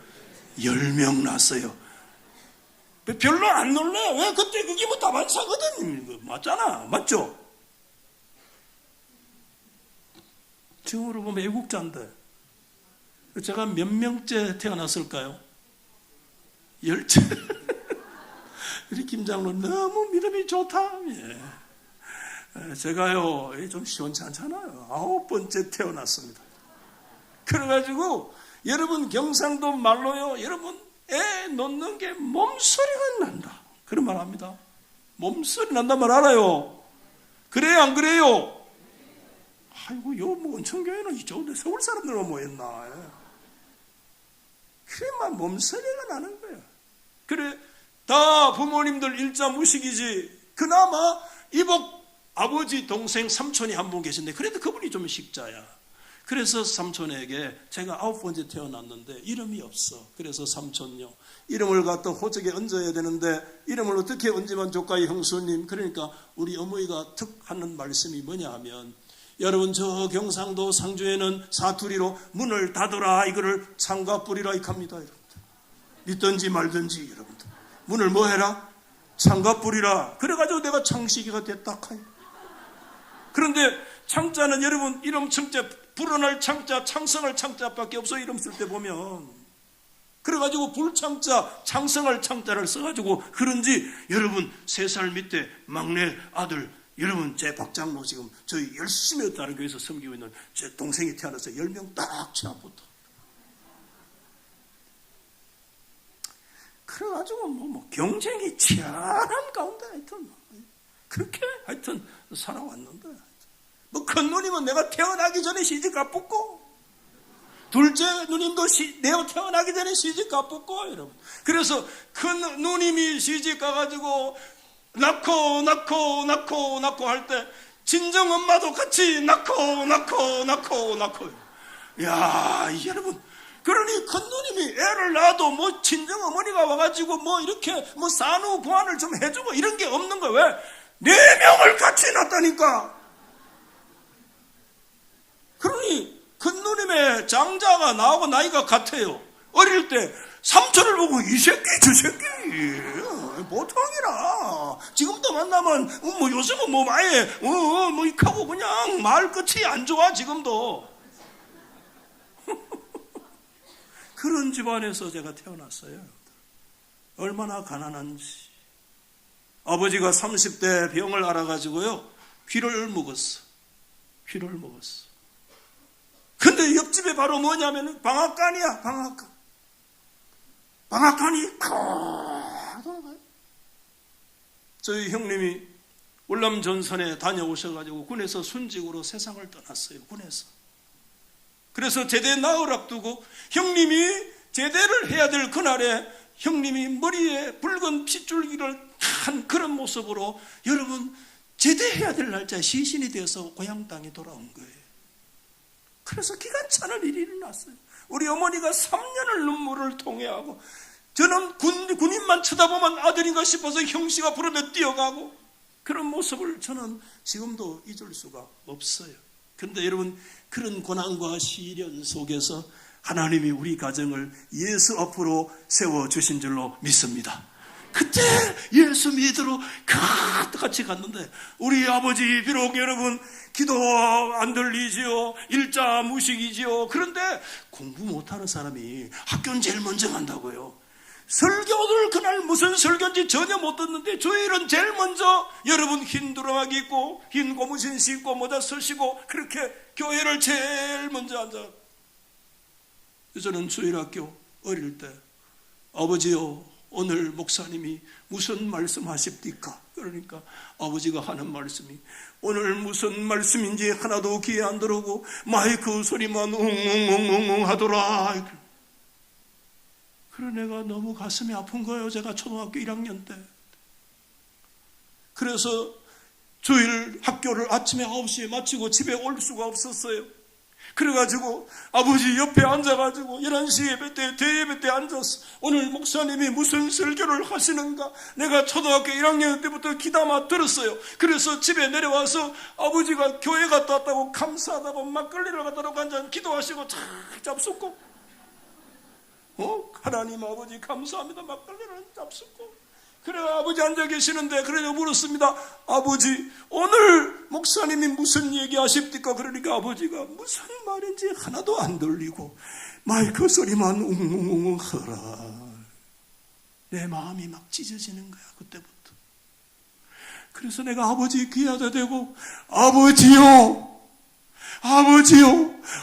10명 낳았어요. 별로 안 놀래. 왜? 그때 그게 뭐 다반사거든. 맞잖아. 맞죠? 지금으로 보면 애국자인데 제가 몇 명째 태어났을까요? 10째. 우리 김장로는 너무 믿음이 좋다. 예. 제가요 좀 시원찮잖아요. 9번째 태어났습니다. 그래가지고 여러분 경상도 말로요 여러분 애 놓는 게 몸소리가 난다 그런 말 합니다. 몸소리 난단 말 알아요? 그래요 안 그래요? 아이고 요 뭐 원천교회는 이쪽인데 서울 사람들만 모였나. 그래만 몸소리가 나는 거예요. 그래 다 부모님들 일자 무식이지. 그나마 이복 아버지 동생 삼촌이 한 분 계신데 그래도 그분이 좀 식자야. 그래서 삼촌에게 제가 9번째 태어났는데 이름이 없어. 그래서 삼촌요 이름을 갖다 호적에 얹어야 되는데 이름을 어떻게 얹으면 좋을까요 형수님? 그러니까 우리 어머니가 툭 하는 말씀이 뭐냐 하면 여러분 저 경상도 상주에는 사투리로 문을 닫으라 이거를 창가 뿌리라 이합니다. 여러분들 믿든지 말든지 여러분들 문을 뭐 해라? 창가 뿌리라. 그래가지고 내가 창식이가 됐다 카요. 그런데 창자는 여러분 이름 청자 불어날 창자 창성할 창자밖에 없어. 이름 쓸 때 보면 그래가지고 불창자 창성할 창자를 써가지고 그런지 여러분 3살 밑에 막내 아들 여러분 제 박장로 지금 저희 열심히 다른 교회에서 섬기고 있는 제 동생이 태어나서 10명 딱 제 앞부터 그래가지고 뭐 경쟁이 치열한 가운데 하여튼 그렇게 하여튼 살아왔는데 뭐 큰 누님은 내가 태어나기 전에 시집 가붙고 둘째 누님도 내가 태어나기 전에 시집 가붙고 여러분 그래서 큰 누님이 시집 가가지고 낳고 할 때 친정 엄마도 같이 낳고 야 여러분 그러니 큰 누님이 애를 낳아도 뭐 친정 어머니가 와가지고 뭐 이렇게 뭐 산후 보완을 좀 해주고 이런 게 없는 거야. 왜? 4명을 같이 낳았다니까. 그러니 큰 누님의 장자가 나하고 나이가 같아요. 어릴 때 삼촌을 보고 이 새끼 저 새끼 보통이라. 지금도 만나면 뭐 요즘은 뭐 아예 뭐 하고 그냥 말 끝이 안 좋아 지금도. 그런 집안에서 제가 태어났어요. 얼마나 가난한지. 아버지가 30대 병을 앓아가지고요 휘를 먹었어. 근데 옆집에 바로 뭐냐면 방앗간이야. 방앗간. 방앗간이 팍 돌아가요. 저희 형님이 월남 전선에 다녀오셔가지고 군에서 순직으로 세상을 떠났어요. 군에서. 그래서 제대 나흘 앞두고 형님이 제대를 해야 될 그날에 형님이 머리에 붉은 핏줄기를 한 그런 모습으로 여러분 제대해야 될 날짜에 시신이 되어서 고향 땅에 돌아온 거예요. 그래서 기관차는 일이 일어났어요. 우리 어머니가 3년을 눈물을 통해하고 저는 군인만 쳐다보면 아들인가 싶어서 형씨가 부르며 뛰어가고 그런 모습을 저는 지금도 잊을 수가 없어요. 그런데 여러분 그런 고난과 시련 속에서 하나님이 우리 가정을 예수 앞으로 세워주신 줄로 믿습니다. 그때 예수 믿으러 같이 갔는데 우리 아버지 비록 여러분 기도 안 들리지요, 일자 무식이지요. 그런데 공부 못하는 사람이 학교는 제일 먼저 간다고요. 설교를 그날 무슨 설교인지 전혀 못 듣는데 주일은 제일 먼저 여러분 흰 두루마기 입고 흰 고무신 신고 모자 쓰시고 그렇게 교회를 제일 먼저 앉아. 저는 주일학교 어릴 때 아버지요 오늘 목사님이 무슨 말씀하십니까? 그러니까 아버지가 하는 말씀이 오늘 무슨 말씀인지 하나도 귀에 안 들어오고 마이크 소리만 웅웅웅웅 하더라. 그런 애가 너무 가슴이 아픈 거예요. 제가 초등학교 1학년 때. 그래서 주일 학교를 아침에 9시에 마치고 집에 올 수가 없었어요. 그래가지고 아버지 옆에 앉아가지고 11시 예배 때 대예배 때 앉았어. 오늘 목사님이 무슨 설교를 하시는가 내가 초등학교 1학년 때부터 귀담아 들었어요. 그래서 집에 내려와서 아버지가 교회 갔다 왔다고 감사하다고 막걸리를 갖다 놓고 한잔 기도하시고 쫙 잡숫고 하나님 아버지 감사합니다 막걸리를 잡숫고 그래 아버지 앉아 계시는데 그래서 물었습니다. 아버지 오늘 목사님이 무슨 얘기 하십니까? 그러니까 아버지가 무슨 말인지 하나도 안 들리고 마이크 소리만 웅웅웅 하라. 내 마음이 막 찢어지는 거야 그때부터. 그래서 내가 아버지 귀에다 대고 아버지요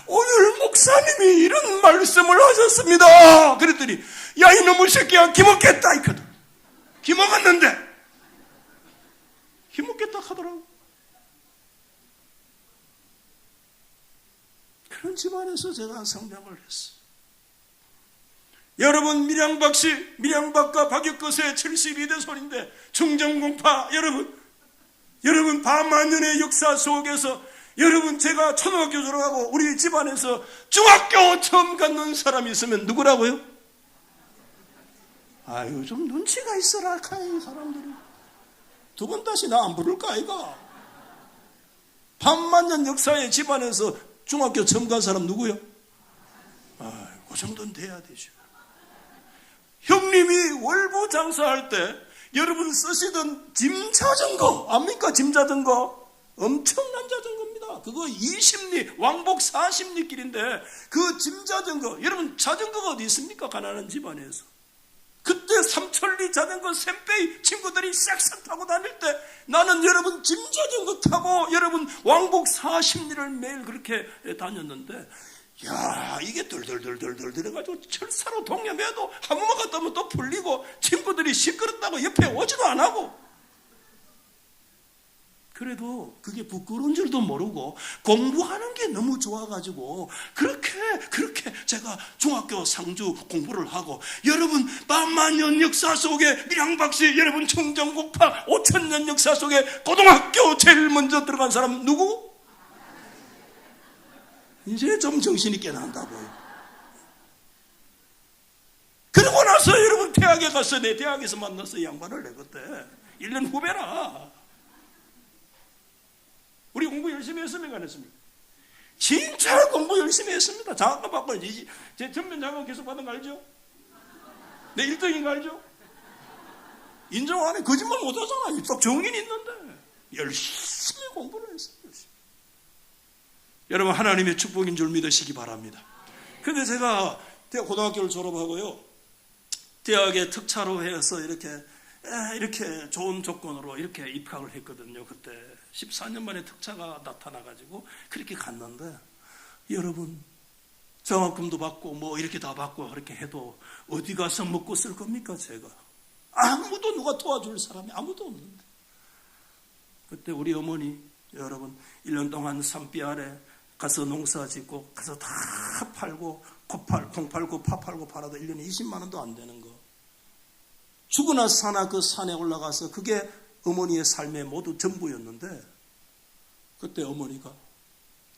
오늘 목사님이 이런 말씀을 하셨습니다. 그랬더니 야 이놈의 새끼야 기먹겠다 이거든. 기먹었는데 기먹겠다 하더라고. 그런 집안에서 제가 성장을 했어요. 여러분 밀양박과 박역것의 72대 손인데 충정공파 여러분 반만년의 역사 속에서 여러분 제가 초등학교 졸업하고 우리 집안에서 중학교 처음 갔는 사람이 있으면 누구라고요? 아유 좀 눈치가 있어라 카이 사람들이. 두 번 다시 나 안 부를까 아이가? 반만년 역사의 집안에서 중학교 처음 간 사람 누구요? 그 정도는 돼야 되죠. 형님이 월부 장사할 때 여러분 쓰시던 짐자전거 압니까? 짐자전거 엄청난 자전거입니다. 그거 20리 왕복 40리 길인데 그 짐자전거 여러분 자전거가 어디 있습니까? 가난한 집안에서. 그때 삼천리 자전거 샘빼이 친구들이 싹싹 타고 다닐 때 나는 여러분 짐자전거 타고 여러분 왕복 40리를 매일 그렇게 다녔는데 야 이게 덜덜덜덜덜 해가지고 철사로 동여매도 한 번만 갔다 오면 또 풀리고 친구들이 시끄럽다고 옆에 오지도 안 하고 그래도 그게 부끄러운 줄도 모르고 공부하는 게 너무 좋아가지고 그렇게 제가 중학교 상주 공부를 하고 여러분 만만년 역사 속에 밀양박씨 여러분 청정국파 5천년 역사 속에 고등학교 제일 먼저 들어간 사람 누구? 이제 좀 정신이 깨난다고요. 그러고 나서 여러분 대학에 가서 내 대학에서 만나서 양반을 내 그때 1년 후배라. 우리 공부 열심히 했습니까? 안 했습니까? 진짜 공부 열심히 했습니다. 장학금 받고 제 전면 장학금 계속 받은 거 알죠? 내 1등인 거 알죠? 인정 안 해. 거짓말 못 하잖아. 딱 정인 있는데 열심히 공부를 했어요. 열심히. 여러분 하나님의 축복인 줄 믿으시기 바랍니다. 근데 제가 고등학교를 졸업하고요 대학에 특차로 해서 이렇게 좋은 조건으로 이렇게 입학을 했거든요. 그때 14년 만에 특차가 나타나가지고 그렇게 갔는데 여러분 장학금도 받고 뭐 이렇게 다 받고 그렇게 해도 어디 가서 먹고 쓸 겁니까? 제가 아무도 누가 도와줄 사람이 아무도 없는데, 그때 우리 어머니 여러분 1년 동안 산비 아래 가서 농사 짓고 가서 다 팔고 콩 팔고 파 팔고 팔아도 1년에 20만 원도 안 되는 거, 죽으나 사나 그 산에 올라가서 그게 어머니의 삶의 모두 전부였는데, 그때 어머니가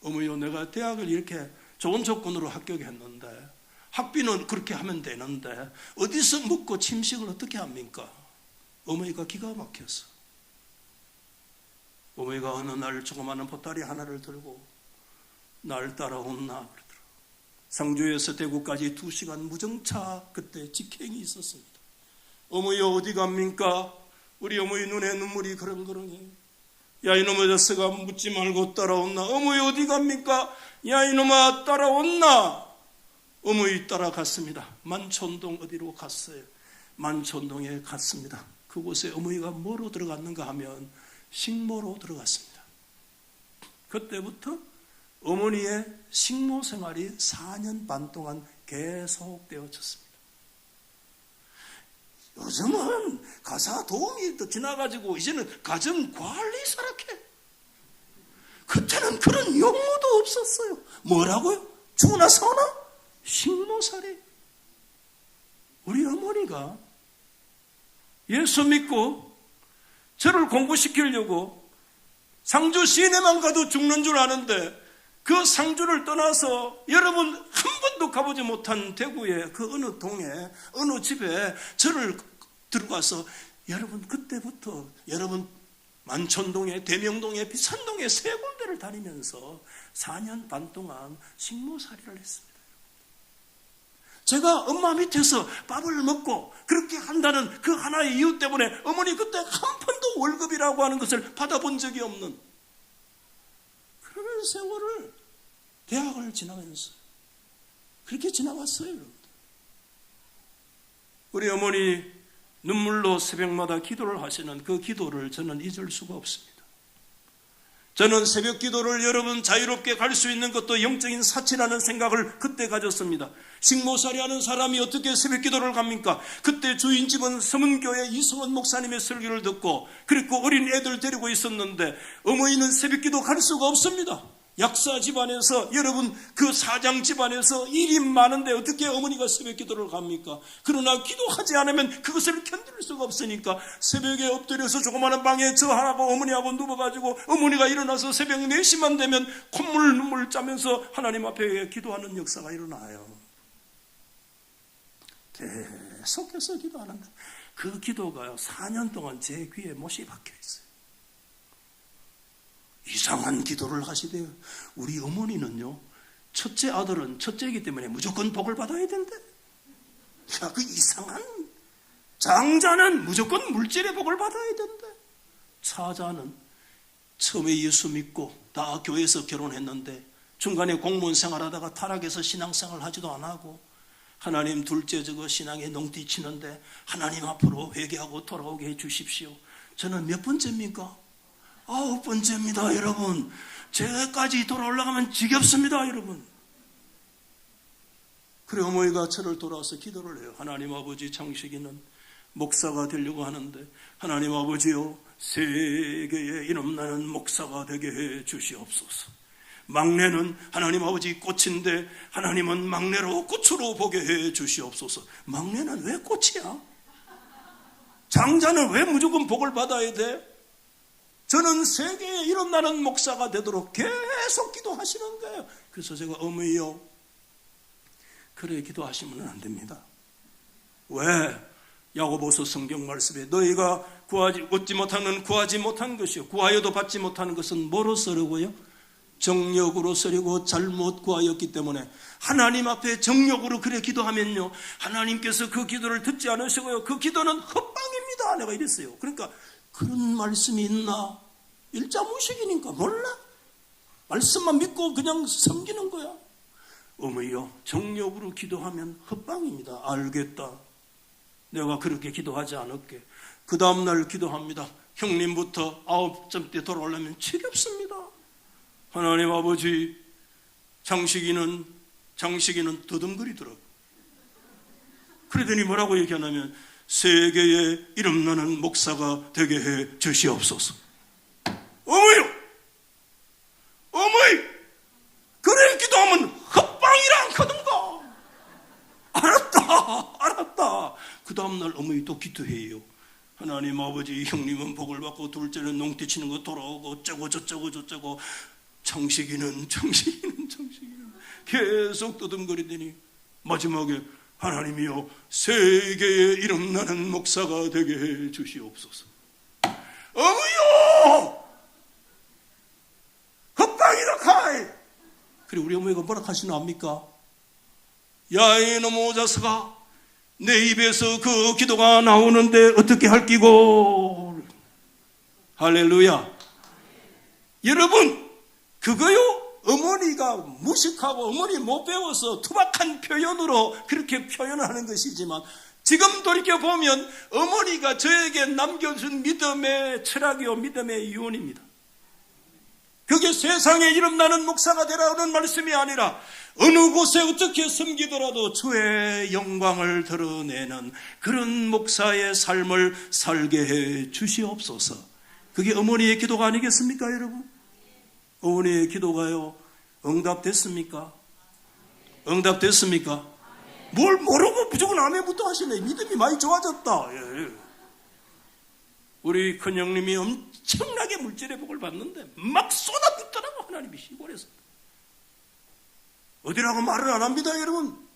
어머니요, 내가 대학을 이렇게 좋은 조건으로 합격했는데 학비는 그렇게 하면 되는데 어디서 먹고 침식을 어떻게 합니까? 어머니가 기가 막혀서 어머니가 어느 날 조그마한 보따리 하나를 들고 날 따라온나 그러더라고요. 상주에서 대구까지 2시간 무정차 그때 직행이 있었습니다. 어머니 어디 갑니까? 우리 어머니 눈에 눈물이 그렁그렁해요. 야 이놈의 자식아 묻지 말고 따라온나. 어머니 어디 갑니까? 야 이놈아 따라온나. 어머니 따라갔습니다. 만촌동 어디로 갔어요? 만촌동에 갔습니다. 그곳에 어머니가 뭐로 들어갔는가 하면 식모로 들어갔습니다. 그때부터 어머니의 식모 생활이 4년 반 동안 계속되어졌습니다. 요즘은 가사 도움이 또 지나가지고 이제는 가정관리사락해. 그때는 그런 용어도 없었어요. 뭐라고요? 죽으나 사나? 식모살이. 우리 어머니가 예수 믿고 저를 공부시키려고 상주 시내만 가도 죽는 줄 아는데 그 상주를 떠나서 여러분 한 번도 가보지 못한 대구의 그 어느 동에 어느 집에 저를 들어가서 여러분 그때부터 여러분 만촌동에 대명동에 비산동에 3군데를 다니면서 4년 반 동안 식모살이를 했습니다. 제가 엄마 밑에서 밥을 먹고 그렇게 한다는 그 하나의 이유 때문에 어머니 그때 한 번도 월급이라고 하는 것을 받아본 적이 없는 그런 세월을 대학을 지나면서 그렇게 지나왔어요. 여러분들. 우리 어머니 눈물로 새벽마다 기도를 하시는 그 기도를 저는 잊을 수가 없습니다. 저는 새벽 기도를 여러분 자유롭게 갈 수 있는 것도 영적인 사치라는 생각을 그때 가졌습니다. 식모살이 하는 사람이 어떻게 새벽 기도를 갑니까? 그때 주인집은 서문교회 이승원 목사님의 설교를 듣고 그리고 어린 애들 데리고 있었는데 어머니는 새벽 기도 갈 수가 없습니다. 약사 집안에서 여러분 그 사장 집안에서 일이 많은데 어떻게 어머니가 새벽 기도를 갑니까? 그러나 기도하지 않으면 그것을 견딜 수가 없으니까 새벽에 엎드려서 조그마한 방에 저하고 어머니하고 누워가지고 어머니가 일어나서 새벽 4시만 되면 콧물 눈물 짜면서 하나님 앞에 기도하는 역사가 일어나요. 계속해서 기도하는 거예요. 그 기도가 4년 동안 제 귀에 못이 박혀 있어요. 이상한 기도를 하시대요. 우리 어머니는요, 첫째 아들은 첫째이기 때문에 무조건 복을 받아야 된대. 야, 그 이상한 장자는 무조건 물질의 복을 받아야 된대. 차자는 처음에 예수 믿고 다 교회에서 결혼했는데 중간에 공무원 생활하다가 타락해서 신앙생활 하지도 안 하고 하나님 둘째 저거 신앙에 농띠치는데 하나님 앞으로 회개하고 돌아오게 해 주십시오. 저는 몇 번째입니까? 9번째입니다, 여러분. 제까지 돌아올라가면 지겹습니다, 여러분. 그래 어머니가 저를 돌아와서 기도를 해요. 하나님 아버지, 창식이는 목사가 되려고 하는데 하나님 아버지요, 세계에 이름나는 목사가 되게 해 주시옵소서. 막내는 하나님 아버지 꽃인데 하나님은 막내로 꽃으로 보게 해 주시옵소서. 막내는 왜 꽃이야? 장자는 왜 무조건 복을 받아야 돼? 저는 세계에 일어나는 목사가 되도록 계속 기도하시는 거예요. 그래서 제가 어머니요, 그래 기도하시면 안 됩니다. 왜? 야고보서 성경 말씀에 너희가 얻지 못하는 구하지 못한 것이요 구하여도 받지 못하는 것은 뭐로 쓰려고요? 정욕으로 쓰려고 잘못 구하였기 때문에 하나님 앞에 정욕으로 그래 기도하면요 하나님께서 그 기도를 듣지 않으시고요 그 기도는 헛방입니다. 내가 이랬어요. 그러니까 그런 말씀이 있나? 일자무식이니까 몰라. 말씀만 믿고 그냥 섬기는 거야. 어머니요, 정욕으로 기도하면 헛방입니다. 알겠다. 내가 그렇게 기도하지 않을게. 그 다음날 기도합니다. 형님부터 9점대 돌아오려면 지겹습니다. 하나님 아버지, 장식이는 장식이는 더듬거리더라고. 그러더니 뭐라고 얘기하냐면 세계에 이름나는 목사가 되게 해 주시옵소서. 어머요! 어머니! 그래 기도하면 헛방이라 않거든가. 알았다. 그 다음날 어머니 또 기도해요. 하나님 아버지, 형님은 복을 받고 둘째는 농띠 치는 거 돌아오고 어쩌고 저쩌고 장식이는 계속 떠듬거리더니 마지막에 하나님이여 세계에 이름나는 목사가 되게 해 주시옵소서. 어머요! 헛방이라 카이. 그리고 우리 어머니가 뭐라 하시나 압니까? 야 이놈의 자식아, 내 입에서 그 기도가 나오는데 어떻게 할 끼고. 할렐루야. 여러분, 그거요 어머니가 무식하고 어머니 못 배워서 투박한 표현으로 그렇게 표현하는 것이지만 지금 돌이켜보면 어머니가 저에게 남겨준 믿음의 철학이요 믿음의 유언입니다. 그게 세상에 이름나는 목사가 되라는 말씀이 아니라 어느 곳에 어떻게 섬기더라도 주의 영광을 드러내는 그런 목사의 삶을 살게 해 주시옵소서. 그게 어머니의 기도가 아니겠습니까, 여러분? 어머니의 기도가요 응답됐습니까? 응답됐습니까? 뭘 모르고 무조건 아멘부터 하시네. 믿음이 많이 좋아졌다. 예. 우리 큰형님이 엄청나게 물질의 복을 받는데 막 쏟아붓더라고. 하나님이 시골에서 어디라고 말을 안 합니다, 여러분.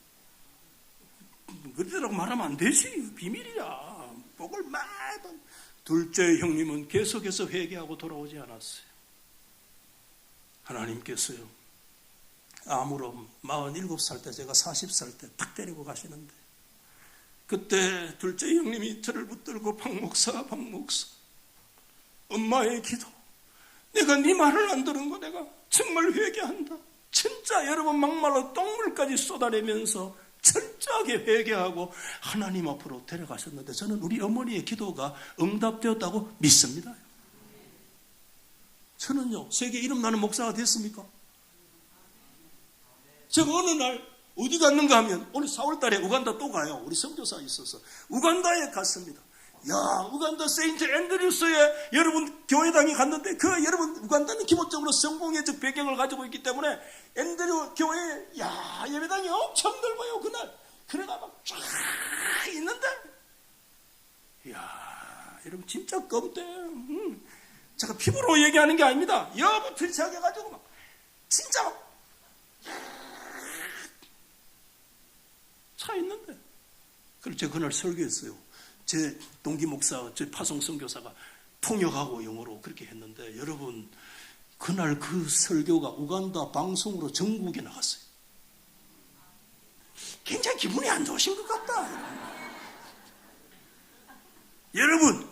어디라고 말하면 안 되지. 비밀이야. 복을 막. 둘째 형님은 계속해서 회개하고 돌아오지 않았어요. 하나님께서요 아무로 47살 때 제가 40살 때 딱 데리고 가시는데 그때 둘째 형님이 저를 붙들고 박 목사 엄마의 기도, 내가 네 말을 안 들은 거 내가 정말 회개한다. 진짜 여러분 막말로 똥물까지 쏟아내면서 철저하게 회개하고 하나님 앞으로 데려가셨는데 저는 우리 어머니의 기도가 응답되었다고 믿습니다. 저는요 세계 이름나는 목사가 됐습니까? 제가 어느 날 어디 갔는가 하면 오늘 4월달에 우간다 또 가요. 우리 선교사 있어서 우간다에 갔습니다. 야, 우간다 세인트 앤드류스에 여러분 교회당이 갔는데 그 여러분 우간다는 기본적으로 성공회적 배경을 가지고 있기 때문에 앤드류 교회 야 예배당이 엄청 넓어요. 그날 그래가 막 쫙 있는데 야 여러분 진짜 껌대. 제가 피부로 얘기하는 게 아닙니다. 여부 들치하게 가지고 막 진짜 막 차 있는데 그래서 제가 그날 설교했어요. 제 동기 목사, 제 파송 선교사가 통역하고 영어로 그렇게 했는데 여러분 그날 그 설교가 우간다 방송으로 전국에 나갔어요. 굉장히 기분이 안 좋으신 것 같다. 여러분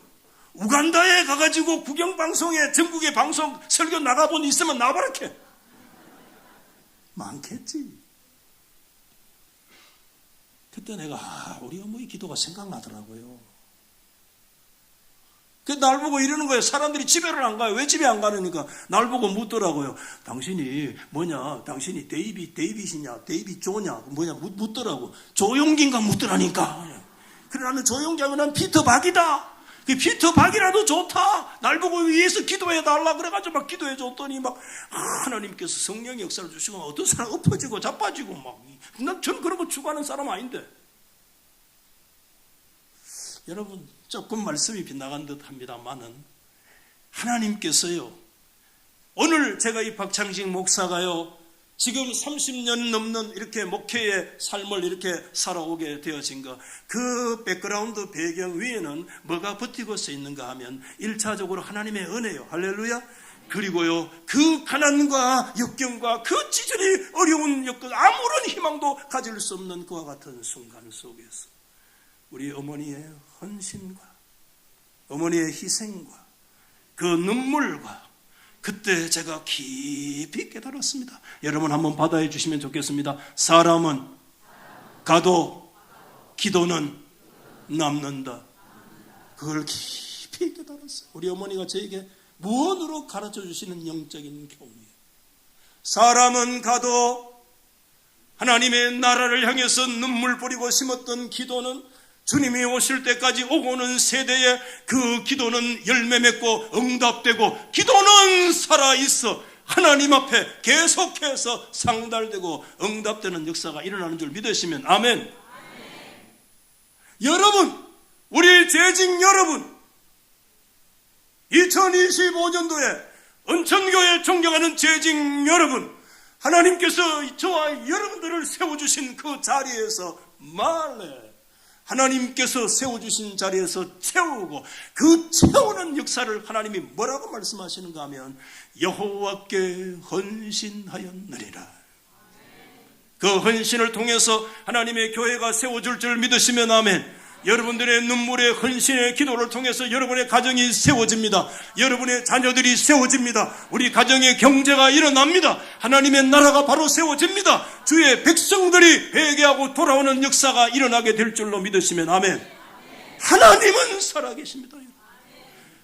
우간다에 가가지고 국영방송에 전국에 방송 설교 나가본 있으면 나와봐라. 많겠지. 그때 내가 우리 어머니 기도가 생각나더라고요. 그 날 보고 이러는 거예요. 사람들이 집에를 안 가요. 왜 집에 안 가느니까 날 보고 묻더라고요. 당신이 뭐냐? 당신이 데이빗이냐? 데이빗 조냐? 뭐냐? 묻더라고. 조용기인가 묻더라니까. 그래 나는 조용기 하면 난 피터 박이다. 그 피터 박이라도 좋다. 날 보고 위에서 기도해 달라 그래가지고 막 기도해 줬더니 막 하나님께서 성령의 역사를 주시고 어떤 사람 엎어지고 자빠지고 막. 전 그런 거 추구하는 사람 아닌데. 여러분 조금 말씀이 빗나간 듯 합니다만은 하나님께서요 오늘 제가 이 박창식 목사가요 지금 30년 넘는 이렇게 목회의 삶을 이렇게 살아오게 되어진 거 그 백그라운드 배경 위에는 뭐가 버티고 서 있는가 하면 1차적으로 하나님의 은혜요. 할렐루야. 그리고요 그 가난과 역경과 그 지절이 어려운 여건 아무런 희망도 가질 수 없는 그와 같은 순간 속에서 우리 어머니의 헌신과 어머니의 희생과 그 눈물과 그때 제가 깊이 깨달았습니다. 여러분 한번 받아해 주시면 좋겠습니다. 사람은 가도 기도는 남는다. 그걸 깊이 깨달았어요. 우리 어머니가 저에게 무언으로 가르쳐 주시는 영적인 교훈이에요. 사람은 가도 하나님의 나라를 향해서 눈물 뿌리고 심었던 기도는 주님이 오실 때까지 오고는 세대에 그 기도는 열매 맺고 응답되고 기도는 살아있어 하나님 앞에 계속해서 상달되고 응답되는 역사가 일어나는 줄 믿으시면 아멘. 여러분, 우리 재직 여러분, 2025년도에 은천교회 존경하는 재직 여러분, 하나님께서 저와 여러분들을 세워주신 그 자리에서 말래 하나님께서 세워주신 자리에서 채우고 그 채우는 역사를 하나님이 뭐라고 말씀하시는가 하면 여호와께 헌신하였느니라. 그 헌신을 통해서 하나님의 교회가 세워줄 줄 믿으시면 아멘. 여러분들의 눈물의 헌신의 기도를 통해서 여러분의 가정이 세워집니다. 여러분의 자녀들이 세워집니다. 우리 가정의 경제가 일어납니다. 하나님의 나라가 바로 세워집니다. 주의 백성들이 회개하고 돌아오는 역사가 일어나게 될 줄로 믿으시면 아멘. 하나님은 살아계십니다.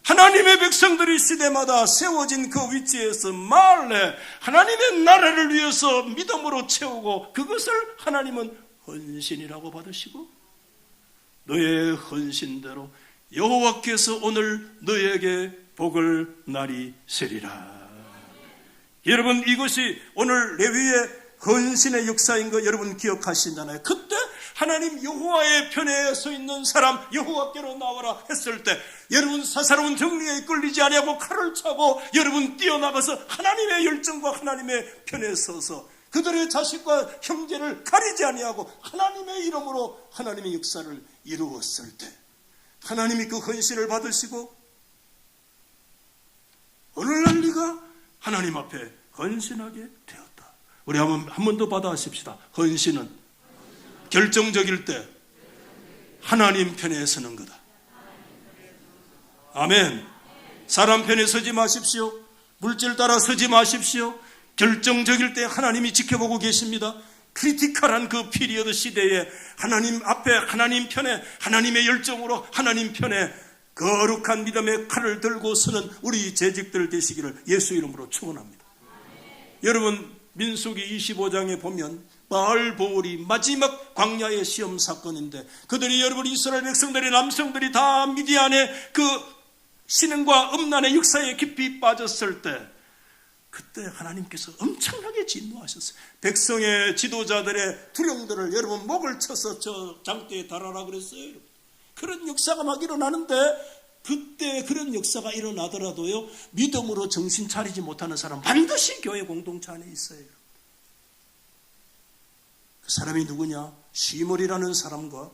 하나님의 백성들이 시대마다 세워진 그 위치에서 말래 하나님의 나라를 위해서 믿음으로 채우고 그것을 하나님은 헌신이라고 받으시고 너의 헌신대로 여호와께서 오늘 너에게 복을 나리시리라. 여러분, 이것이 오늘 레위의 헌신의 역사인 거 여러분 기억하시잖아요. 그때 하나님 여호와의 편에 서 있는 사람 여호와께로 나와라 했을 때 여러분 사사로운 정리에 끌리지 아니하고 칼을 차고 여러분 뛰어나가서 하나님의 열정과 하나님의 편에 서서 그들의 자식과 형제를 가리지 아니하고 하나님의 이름으로 하나님의 역사를 이루었을 때 하나님이 그 헌신을 받으시고 오늘날 네가 하나님 앞에 헌신하게 되었다. 우리 한 번 더 받아하십시다. 헌신은 결정적일 때 하나님 편에 서는 거다. 아멘. 사람 편에 서지 마십시오. 물질 따라 서지 마십시오. 결정적일 때 하나님이 지켜보고 계십니다. 크리티컬한 그 피리어드 시대에 하나님 앞에 하나님 편에 하나님의 열정으로 하나님 편에 거룩한 믿음의 칼을 들고 서는 우리 재직들 되시기를 예수 이름으로 축원합니다. 여러분 민수기 25장에 보면 바알보울이 마지막 광야의 시험 사건인데 그들이 여러분 이스라엘 백성들의 남성들이 다 미디안의 그 신앙과 음란의 역사에 깊이 빠졌을 때 그때 하나님께서 엄청나게 진노하셨어요. 백성의 지도자들의 두령들을 여러분 목을 쳐서 저 장대에 달아라 그랬어요. 그런 역사가 막 일어나는데 그때 그런 역사가 일어나더라도요 믿음으로 정신 차리지 못하는 사람 반드시 교회 공동체 안에 있어요. 그 사람이 누구냐? 시므리라는 사람과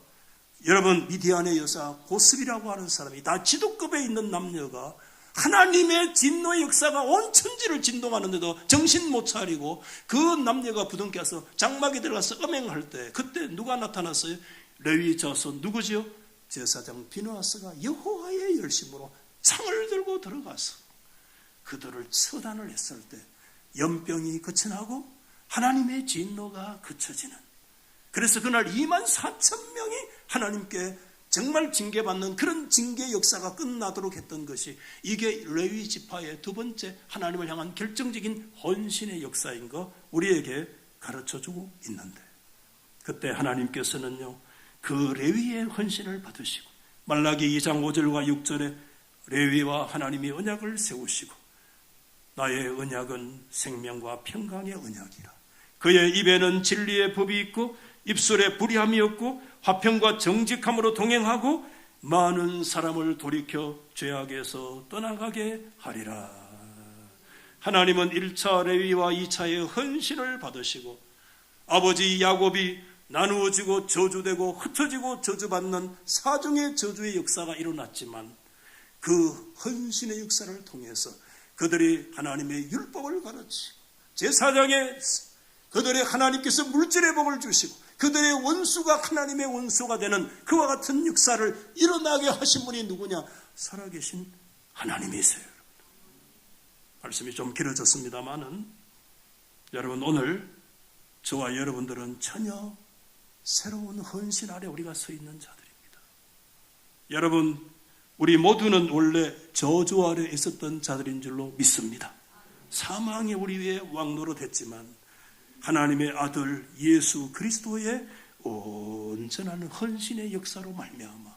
여러분 미디안의 여사 고스비라고 하는 사람이 다 지도급에 있는 남녀가 하나님의 진노의 역사가 온 천지를 진동하는데도 정신 못 차리고 그 남녀가 부둥켜서 장막에 들어가서 음행할 때 그때 누가 나타났어요? 레위 자손 누구죠? 제사장 비느하스가 여호와의 열심으로 창을 들고 들어가서 그들을 처단을 했을 때 연병이 그쳐나고 하나님의 진노가 그쳐지는 그래서 그날 24,000명이 하나님께 정말 징계받는 그런 징계 역사가 끝나도록 했던 것이 이게 레위 지파의 두 번째 하나님을 향한 결정적인 헌신의 역사인 거 우리에게 가르쳐주고 있는데 그때 하나님께서는요 그 레위의 헌신을 받으시고 말라기 2장 5절과 6절에 레위와 하나님이 언약을 세우시고 나의 언약은 생명과 평강의 언약이라 그의 입에는 진리의 법이 있고 입술에 불의함이 없고 화평과 정직함으로 동행하고 많은 사람을 돌이켜 죄악에서 떠나가게 하리라. 하나님은 1차 레위와 2차의 헌신을 받으시고 아버지 야곱이 나누어지고 저주되고 흩어지고 저주받는 사중의 저주의 역사가 일어났지만 그 헌신의 역사를 통해서 그들이 하나님의 율법을 가르치고 제사장의 그들의 하나님께서 물질의 복을 주시고 그들의 원수가 하나님의 원수가 되는 그와 같은 역사를 일어나게 하신 분이 누구냐? 살아계신 하나님이세요. 말씀이 좀 길어졌습니다만은 여러분 오늘 저와 여러분들은 전혀 새로운 헌신 아래 우리가 서 있는 자들입니다. 여러분 우리 모두는 원래 저주 아래 있었던 자들인 줄로 믿습니다. 사망이 우리 위에 왕노릇했지만 하나님의 아들 예수 그리스도의 온전한 헌신의 역사로 말미암아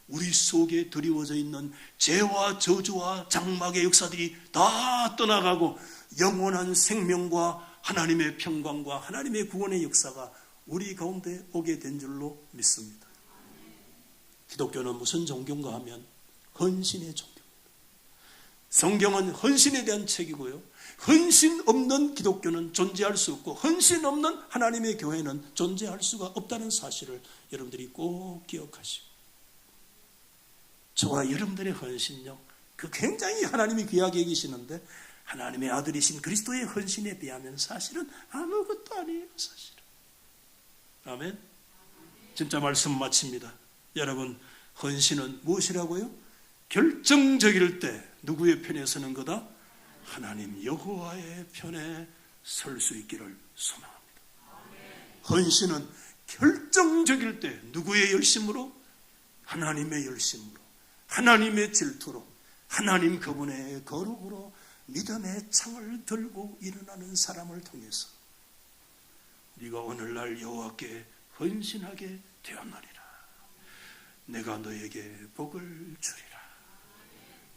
우리 속에 드리워져 있는 죄와 저주와 장막의 역사들이 다 떠나가고 영원한 생명과 하나님의 평강과 하나님의 구원의 역사가 우리 가운데 오게 된 줄로 믿습니다. 기독교는 무슨 종교인가 하면 헌신의 종교입니다. 성경은 헌신에 대한 책이고요. 헌신 없는 기독교는 존재할 수 없고 헌신 없는 하나님의 교회는 존재할 수가 없다는 사실을 여러분들이 꼭 기억하시고, 저와 여러분들의 헌신력, 그 굉장히 하나님이 귀하게 여기시는데 하나님의 아들이신 그리스도의 헌신에 비하면 사실은 아무것도 아니에요. 사실은. 아멘. 진짜 말씀 마칩니다. 여러분, 헌신은 무엇이라고요? 결정적일 때 누구의 편에 서는 거다? 하나님 여호와의 편에 설 수 있기를 소망합니다. 헌신은 결정적일 때 누구의 열심으로? 하나님의 열심으로, 하나님의 질투로, 하나님 그분의 거룩으로 믿음의 창을 들고 일어나는 사람을 통해서 네가 오늘날 여호와께 헌신하게 되었나리라. 내가 너에게 복을 주리라.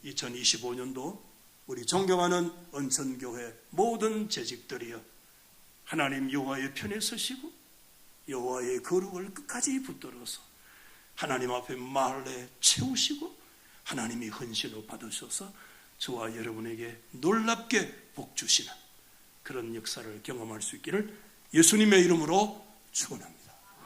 2025년도 우리 존경하는 언천교회 모든 재직들이여 하나님 여호와의 편에 서시고 여호와의 거룩을 끝까지 붙들어서 하나님 앞에 말에 채우시고 하나님이 헌신을 받으셔서 저와 여러분에게 놀랍게 복 주시는 그런 역사를 경험할 수 있기를 예수님의 이름으로 축원합니다.